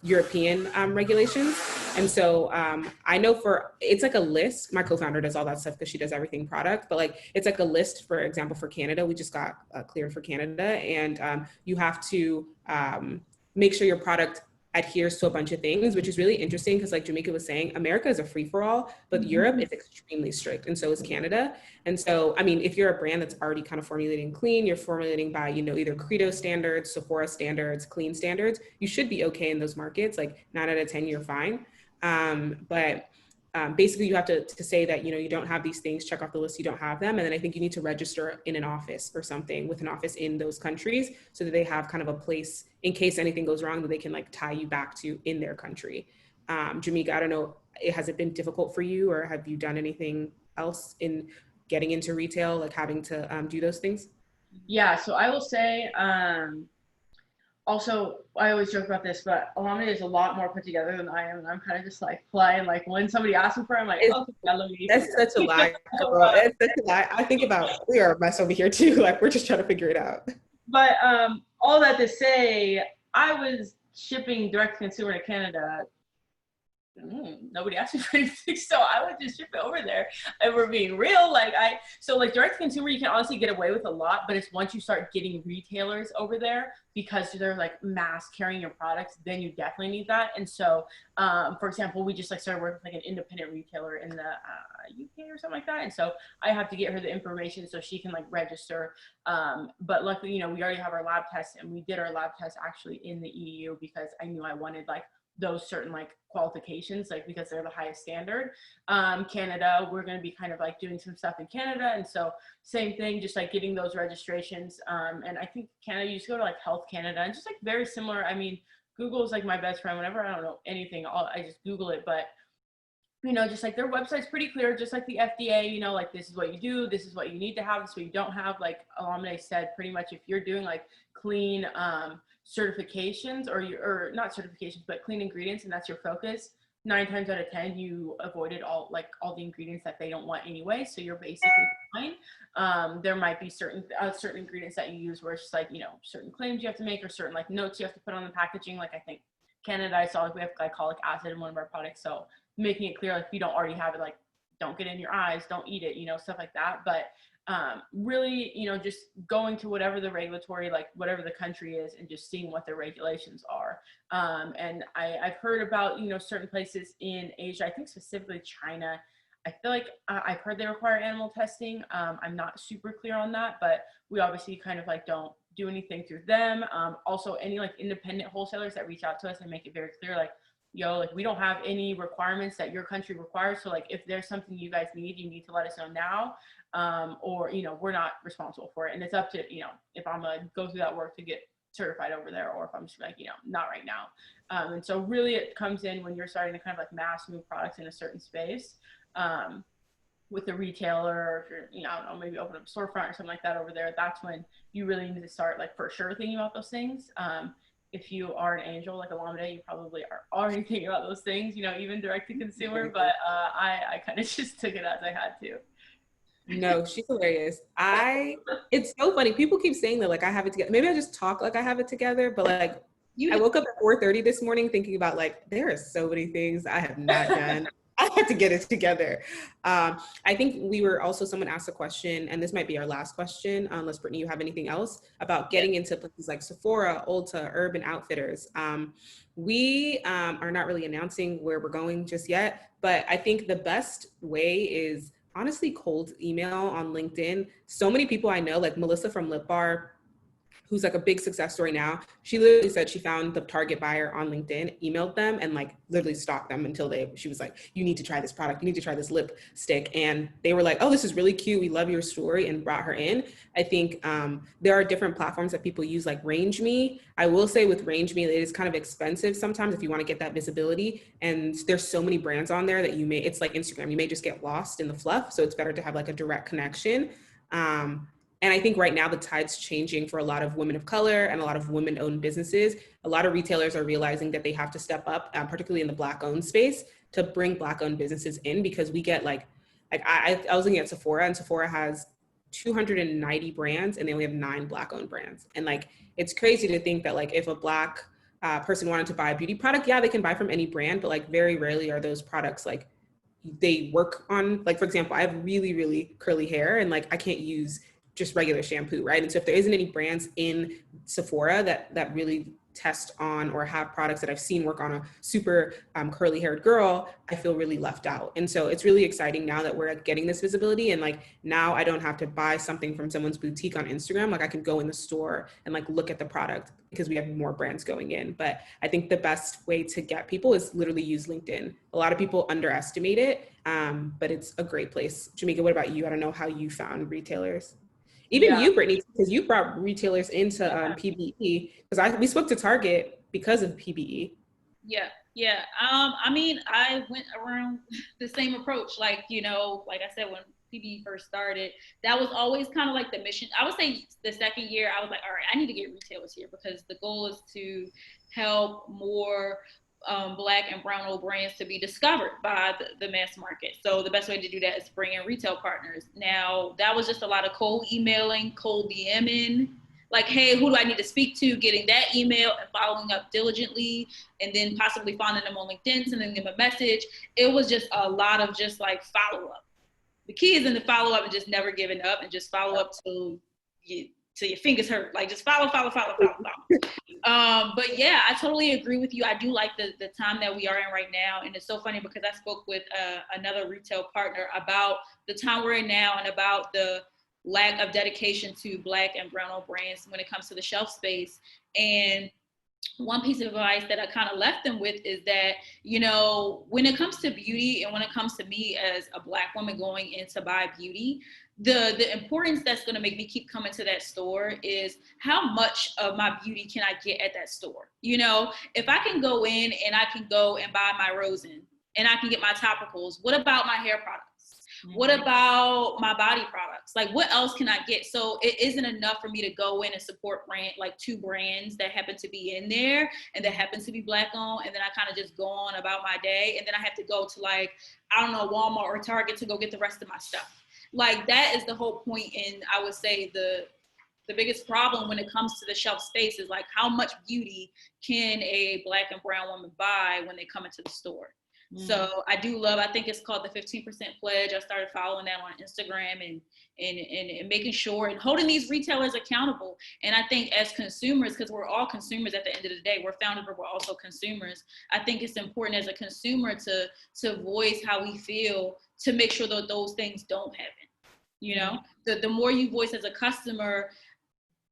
European regulations. And so I know it's like a list. My co-founder does all that stuff because she does everything product, but like, it's like a list, for example, for Canada. We just got cleared for Canada, and you have to make sure your product adheres to a bunch of things, which is really interesting because like Jamika was saying, America is a free-for-all, but Europe is extremely strict, and so is Canada. And so, I mean, if you're a brand that's already kind of formulating clean, you're formulating by, you know, either Credo standards, Sephora standards, clean standards, you should be okay in those markets. Like 9 out of 10, you're fine. But basically you have to say that, you know, you don't have these things, check off the list, you don't have them. And then I think you need to register in an office or something with an office in those countries so that they have kind of a place in case anything goes wrong that they can like tie you back to in their country. Jamika, I don't know, has it been difficult for you, or have you done anything else in getting into retail, like having to do those things? Yeah, so I will say, also, I always joke about this, but Olamide is a lot more put together than I am, and I'm kind of just like flying. Like when somebody asks me for it, I'm like, okay, let me. That's such a lie. That's such a lie. I think about, we are a mess over here too. Like we're just trying to figure it out. But all that to say, I was shipping direct to consumer to Canada. Nobody asked me for anything, so I would just ship it over there. And we're being real, so direct to consumer, you can honestly get away with a lot, but it's once you start getting retailers over there, because they're like mass carrying your products, then you definitely need that. And so, for example, we just like started working with like an independent retailer in the UK or something like that. And so I have to get her the information so she can like register. But luckily, you know, we already have our lab tests, and we did our lab tests actually in the EU because I knew I wanted like those certain like qualifications, like because they're the highest standard. Canada, we're going to be kind of like doing some stuff in Canada, and so same thing, just like getting those registrations. And I think Canada, you just go to like Health Canada, and just like very similar. I mean, Google is like my best friend. Whenever I don't know anything, I just Google it. But you know, just like their website's pretty clear, just like the FDA. You know, like this is what you do, this is what you need to have, this is what you don't have. Like Olamide said, pretty much if you're doing like clean certifications, or not certifications, but clean ingredients, and that's your focus, 9 times out of 10 you avoided all the ingredients that they don't want anyway, so you're basically fine. There might be certain ingredients that you use where it's just like, you know, certain claims you have to make, or certain like notes you have to put on the packaging. Like I think Canada, I saw like we have glycolic acid in one of our products, so making it clear like if you don't already have it, like don't get it in your eyes, don't eat it, you know, stuff like that. But really, you know, just going to whatever the regulatory, like whatever the country is, and just seeing what their regulations are. And I've heard about, you know, certain places in Asia, I think specifically China. I feel like I've heard they require animal testing. I'm not super clear on that, but we obviously kind of like don't do anything through them. Also, any like independent wholesalers that reach out to us and make it very clear, like, yo, like we don't have any requirements that your country requires. So like if there's something you guys need, you need to let us know now. Or, you know, we're not responsible for it. And it's up to, you know, if I'm gonna go through that work to get certified over there, or if I'm just like, you know, not right now. And so really it comes in when you're starting to kind of like mass move products in a certain space. With the retailer, or if you're, you know, I don't know, maybe open up a storefront or something like that over there, that's when you really need to start like for sure thinking about those things. If you are an angel like Olamide, you probably are already thinking about those things, you know, even direct to consumer, but I kind of just took it as I had to. No, she's hilarious. It's so funny. People keep saying that like I have it together. Maybe I just talk like I have it together, but like I woke up at 4:30 this morning thinking about like, there are so many things I have not done. I have to get it together. I think we were also, someone asked a question, and this might be our last question, unless Brittany, you have anything else about getting into places like Sephora, Ulta, Urban Outfitters. We are not really announcing where we're going just yet, but I think the best way is honestly cold email on LinkedIn. So many people I know, like Melissa from Lip Bar, who's like a big success story now, she literally said she found the target buyer on LinkedIn, emailed them, and like literally stalked them until she was like, you need to try this product, you need to try this lipstick. And they were like, oh, this is really cute, we love your story, and brought her in. I think there are different platforms that people use, like Range Me. I will say with Range Me, it is kind of expensive sometimes if you want to get that visibility. And there's so many brands on there that it's like Instagram, you may just get lost in the fluff. So it's better to have like a direct connection. And I think right now the tide's changing for a lot of women of color and a lot of women-owned businesses. A lot of retailers are realizing that they have to step up, particularly in the Black-owned space, to bring Black-owned businesses in, because we get like I was looking at Sephora, and Sephora has 290 brands, and they only have 9 Black-owned brands. And like, it's crazy to think that like if a Black person wanted to buy a beauty product, yeah, they can buy from any brand, but like very rarely are those products like they work on. Like, for example, I have really, really curly hair, and like I can't use just regular shampoo, right? And so if there isn't any brands in Sephora that really test on or have products that I've seen work on a super curly haired girl, I feel really left out. And so it's really exciting now that we're getting this visibility, and like now I don't have to buy something from someone's boutique on Instagram. Like I can go in the store and like look at the product because we have more brands going in. But I think the best way to get people is literally use LinkedIn. A lot of people underestimate it, but it's a great place. Jamika, what about you? I don't know how you found retailers. Even you, Brittany, because you brought retailers into PBE, because we spoke to Target because of PBE. Yeah. I mean, I went around the same approach. Like, you know, like I said, when PBE first started, that was always kind of like the mission. I would say the second year, I was like, all right, I need to get retailers here, because the goal is to help more Black and brown-owned brands to be discovered by the mass market. So the best way to do that is bring in retail partners. Now, that was just a lot of cold emailing, cold DMing, like, hey, who do I need to speak to? Getting that email and following up diligently, and then possibly finding them on LinkedIn, sending them a message. It was just a lot of just like follow-up. The key is in the follow-up and just never giving up, and just follow up till your fingers hurt. Like, just follow. But yeah, I totally agree with you. I do like the time that we are in right now. And it's so funny because I spoke with another retail partner about the time we're in now and about the lack of dedication to Black and brown-owned brands when it comes to the shelf space. And one piece of advice that I kind of left them with is that, you know, when it comes to beauty and when it comes to me as a Black woman going in to buy beauty, the importance that's going to make me keep coming to that store is how much of my beauty can I get at that store? You know, if I can go in and I can go and buy my Rosen and I can get my topicals, what about my hair products? What about my body products? Like, what else can I get? So it isn't enough for me to go in and support like 2 brands that happen to be in there and that happen to be Black owned. And then I kind of just go on about my day. And then I have to go to like, I don't know, Walmart or Target to go get the rest of my stuff. Like, that is the whole point. And I would say the biggest problem when it comes to the shelf space is like, how much beauty can a Black and brown woman buy when they come into the store? So I do love, I think it's called the 15% pledge. I started following that on Instagram and making sure and holding these retailers accountable. And I think as consumers, because we're all consumers at the end of the day, we're founded, but we're also consumers. I think it's important as a consumer to voice how we feel, to make sure that those things don't happen. You know, the more you voice as a customer,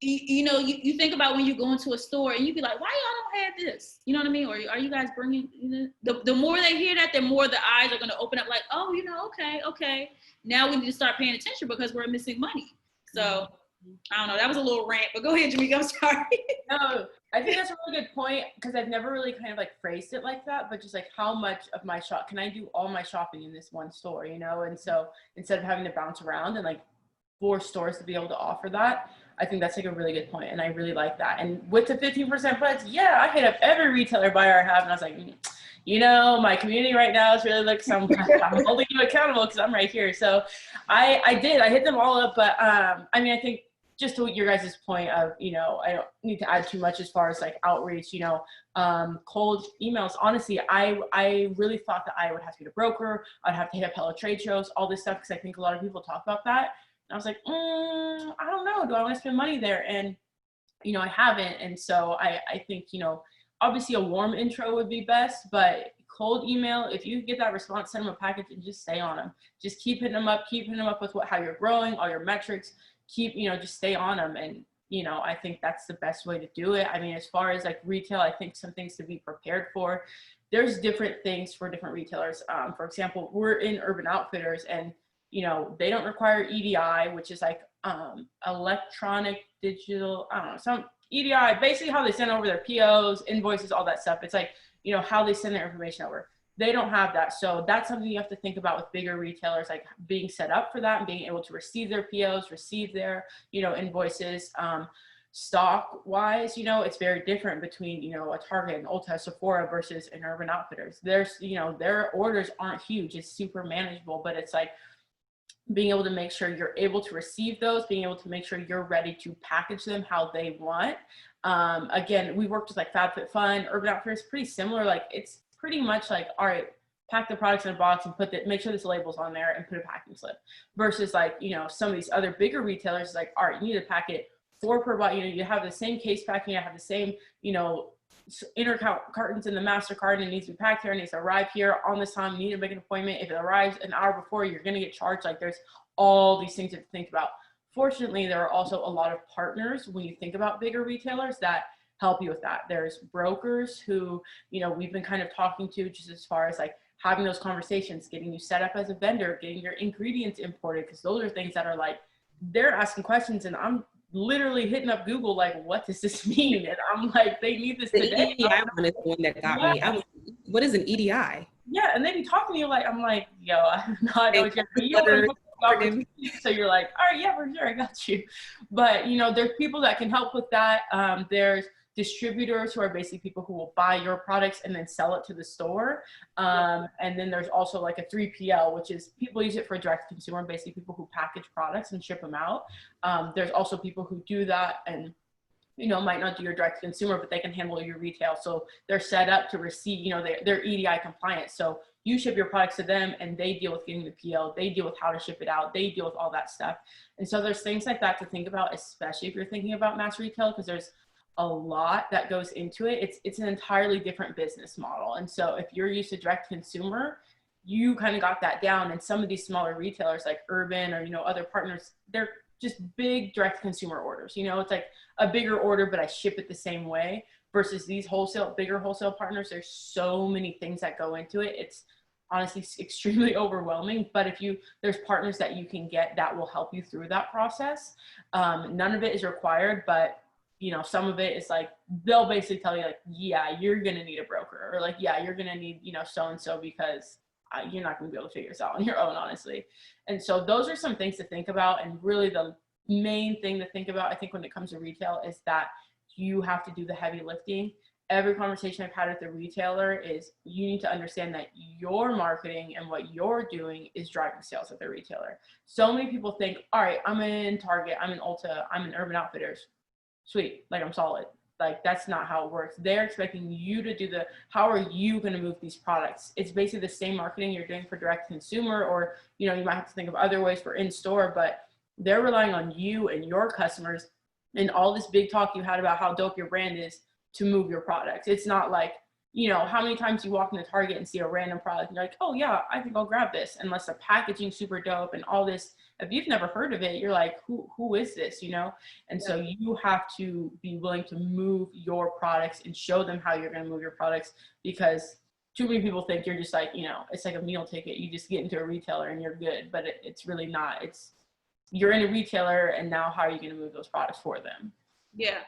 you think about when you go into a store and you be like, why y'all don't have this? You know what I mean? Or are you guys bringing, the more they hear that, the more the eyes are going to open up like, oh, okay. Now we need to start paying attention because we're missing money. So I don't know. That was a little rant, but go ahead, Jamika. I'm sorry. No, I think that's a really good point because I've never really kind of like phrased it like that, but just like how much of my shop can I do all my shopping in this one store, And so instead of having to bounce around and like 4 stores to be able to offer that, I think that's like a really good point, and I really like that. And with the 15% pledge, yeah, I hit up every retailer buyer I have, and I was like, my community right now is really like I'm holding you accountable because I'm right here. So I hit them all up, but I think just to your guys' point of, I don't need to add too much as far as like outreach, cold emails. Honestly, I really thought that I would have to get a broker. I'd have to hit up hella trade shows, all this stuff, because I think a lot of people talk about that. And I was like, I don't know. Do I want to spend money there? And, I haven't. And so I think, obviously a warm intro would be best, but cold email, if you get that response, send them a package and just stay on them. Just keep hitting them up with how you're growing, all your metrics, just stay on them. And, I think that's the best way to do it. As far as like retail, I think some things to be prepared for. There's different things for different retailers. For example, we're in Urban Outfitters and, they don't require EDI, which is like electronic digital, I don't know, some EDI, basically how they send over their POs, invoices, all that stuff. It's like, how they send their information over. They don't have that. So that's something you have to think about with bigger retailers, like being set up for that and being able to receive their POs, receive their, invoices. Stock wise, it's very different between, a Target, an Ulta, Sephora versus an Urban Outfitters. There's, their orders aren't huge. It's super manageable, but it's like, being able to make sure you're able to receive those, being able to make sure you're ready to package them how they want. Again, we worked with like FabFitFun, Urban Outfitters, pretty similar. Like it's pretty much like, all right, pack the products in a box and make sure this label's on there and put a packing slip. Versus like, some of these other bigger retailers, like, all right, you need to pack it 4 per box. You have the same case packing, you have the same, inner cartons in the master card, and it needs to be packed here, and it needs to arrive here on this time. You need to make an appointment. If it arrives an hour before, you're going to get charged. Like there's all these things to think about. Fortunately, there are also a lot of partners when you think about bigger retailers that help you with that. There's brokers who, we've been kind of talking to just as far as like having those conversations, getting you set up as a vendor, getting your ingredients imported, because those are things that are like, they're asking questions and I'm literally hitting up Google, like, what does this mean? And I'm like, they need this today. The EDI one is the one that got me. What is an EDI? Yeah, and they be talking to you like, I'm like, yo, I have no idea what you're so you're like, all right, yeah, for sure, I got you. But, there's people that can help with that. There's distributors who are basically people who will buy your products and then sell it to the store. And then there's also like a 3PL, which is people use it for direct consumer, basically people who package products and ship them out. There's also people who do that and, might not do your direct consumer, but they can handle your retail. So they're set up to receive, they're EDI compliant. So you ship your products to them and they deal with getting the PO, they deal with how to ship it out, they deal with all that stuff. And so there's things like that to think about, especially if you're thinking about mass retail, because there's a lot that goes into it. It's an entirely different business model. And so if you're used to direct consumer, you kind of got that down. And some of these smaller retailers like Urban or, other partners, they're just big direct consumer orders. It's like a bigger order, but I ship it the same way versus these bigger wholesale partners. There's so many things that go into it. It's honestly extremely overwhelming, but there's partners that you can get that will help you through that process. None of it is required, but some of it is like, they'll basically tell you like, yeah, you're going to need a broker, or like, yeah, you're going to need, so-and-so because you're not going to be able to figure this out on your own, honestly. And so those are some things to think about. And really the main thing to think about, I think, when it comes to retail is that you have to do the heavy lifting. Every conversation I've had with the retailer is you need to understand that your marketing and what you're doing is driving sales at the retailer. So many people think, all right, I'm in Target, I'm in Ulta, I'm in Urban Outfitters. Sweet, like I'm solid. Like, that's not how it works. They're expecting you to do how are you going to move these products? It's basically the same marketing you're doing for direct consumer, or, you know, you might have to think of other ways for in-store, but they're relying on you and your customers and all this big talk you had about how dope your brand is to move your products. It's not like, you know, how many times you walk into Target and see a random product and you're like, oh yeah, I think I'll grab this, unless the packaging's super dope and all this. If you've never heard of it, you're like, who is this, you know? And so you have to be willing to move your products and show them how you're going to move your products, because too many people think you're just like, you know, it's like a meal ticket. You just get into a retailer and you're good, but it's really not. You're in a retailer, and now how are you going to move those products for them? Yeah.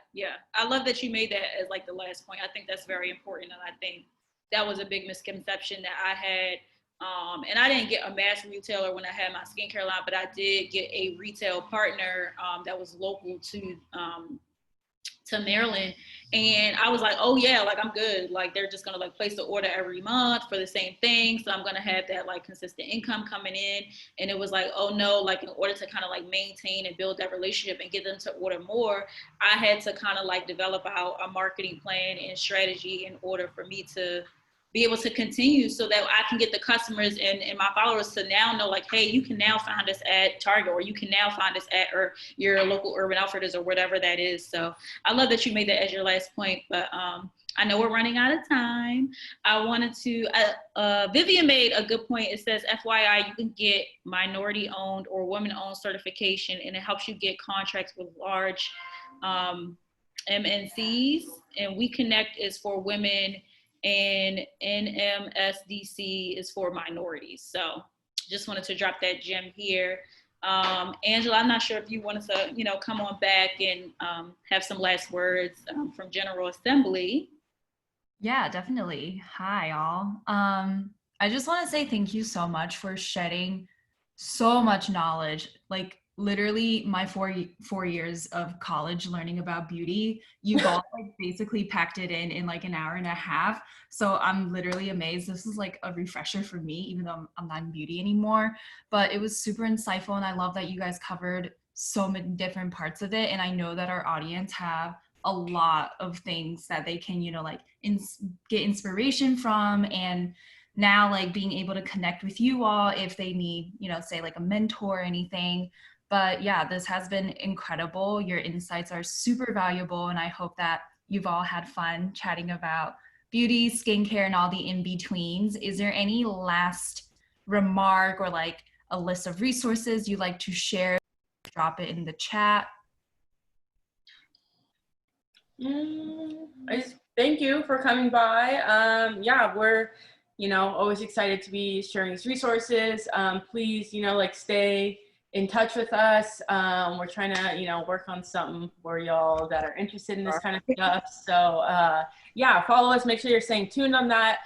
I love that you made that as like the last point. I think that's very important. And I think that was a big misconception that I had. And I didn't get a mass retailer when I had my skincare line, but I did get a retail partner that was local to Maryland. And I was like, oh yeah, like I'm good. Like they're just gonna like place the order every month for the same thing. So I'm gonna have that like consistent income coming in. And it was like, oh no, like in order to kind of like maintain and build that relationship and get them to order more, I had to kind of like develop out a marketing plan and strategy in order for me to be able to continue, so that I can get the customers and my followers to now know like, hey, you can now find us at Target, or you can now find us at or your local Urban Outfitters or whatever that is. So I love that you made that as your last point, but I know we're running out of time. I wanted to, Vivian made a good point. It says, FYI, you can get minority owned or women owned certification, and it helps you get contracts with large MNCs, and We Connect is for women, and NMSDC is for minorities. So just wanted to drop that gem here. Angela, I'm not sure if you wanted to, you know, come on back and have some last words from General Assembly. Yeah, definitely. Hi, all. I just want to say thank you so much for shedding so much knowledge. Like literally my four years of college learning about beauty, you've all like basically packed it in like an hour and a half. So I'm literally amazed. This is like a refresher for me, even though I'm not in beauty anymore. But it was super insightful, and I love that you guys covered so many different parts of it. And I know that our audience have a lot of things that they can, you know, like get inspiration from, and now like being able to connect with you all if they need, you know, say like a mentor or anything. But yeah, this has been incredible. Your insights are super valuable, and I hope that you've all had fun chatting about beauty, skincare, and all the in-betweens. Is there any last remark or like a list of resources you'd like to share? Drop it in the chat. I just thank you for coming by. Yeah, we're, you know, always excited to be sharing these resources. Please, you know, like stay in touch with us. We're trying to, you know, work on something for y'all that are interested in this kind of stuff. So yeah, follow us. Make sure you're staying tuned on that.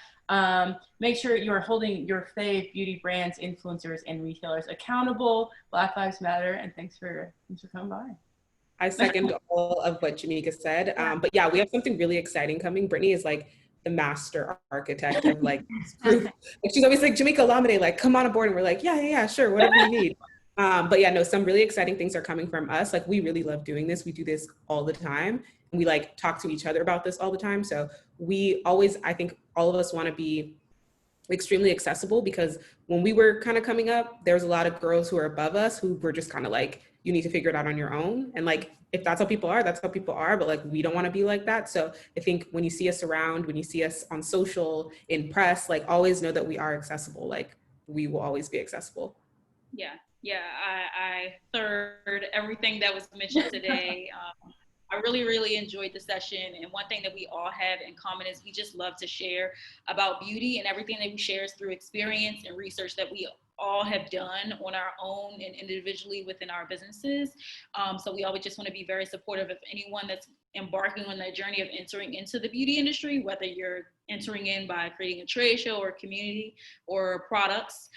Make sure you're holding your fave beauty brands, influencers, and retailers accountable. Black Lives Matter, and thanks for coming by. I second all of what Jamika said. But yeah, we have something really exciting coming. Brittany is like the master architect of like proof. Like, she's always like, Jamika, Olamide, like come on aboard. And we're like, yeah, sure, whatever you need. But yeah, no, some really exciting things are coming from us. Like we really love doing this. We do this all the time. And we like talk to each other about this all the time. So we always, I think all of us want to be extremely accessible, because when we were kind of coming up, there was a lot of girls who are above us who were just kind of like, you need to figure it out on your own. And like, if that's how people are, that's how people are. But like, we don't want to be like that. So I think when you see us around, when you see us on social, in press, like always know that we are accessible. Like we will always be accessible. Yeah, I third everything that was mentioned today. I really enjoyed the session. And one thing that we all have in common is we just love to share about beauty, and everything that we share is through experience and research that we all have done on our own and individually within our businesses. So we always just want to be very supportive of anyone that's embarking on that journey of entering into the beauty industry, whether you're entering in by creating a trade show or community or products.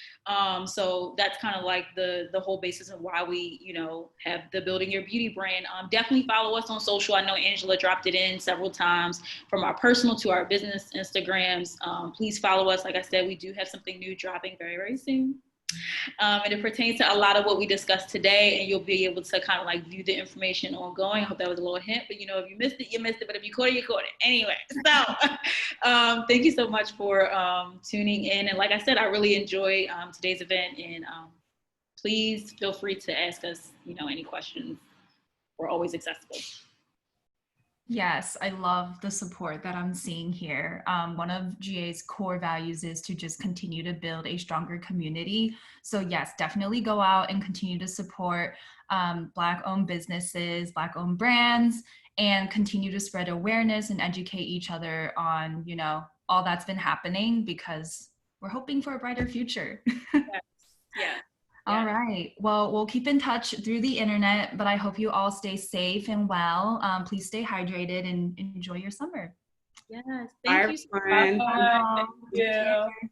So that's kind of like the whole basis of why we, you know, have the Building Your Beauty brand. Definitely follow us on social. I know Angela dropped it in several times, from our personal to our business Instagrams. Please follow us. Like I said, we do have something new dropping very soon. And it pertains to a lot of what we discussed today, and you'll be able to kind of like view the information ongoing. I hope that was a little hint, but you know, if you missed it, you missed it, but if you caught it, you caught it. Anyway, so thank you so much for tuning in. And like I said, I really enjoyed today's event, and please feel free to ask us, you know, any questions. We're always accessible. Yes, I love the support that I'm seeing here. One of GA's core values is to just continue to build a stronger community. So yes, definitely go out and continue to support Black-owned businesses, Black-owned brands, and continue to spread awareness and educate each other on, you know, all that's been happening, because we're hoping for a brighter future. Yes. Yeah. All right. Well, we'll keep in touch through the internet, but I hope you all stay safe and well. Please stay hydrated and enjoy your summer. Yes. Thank you so much. Bye. Thank you.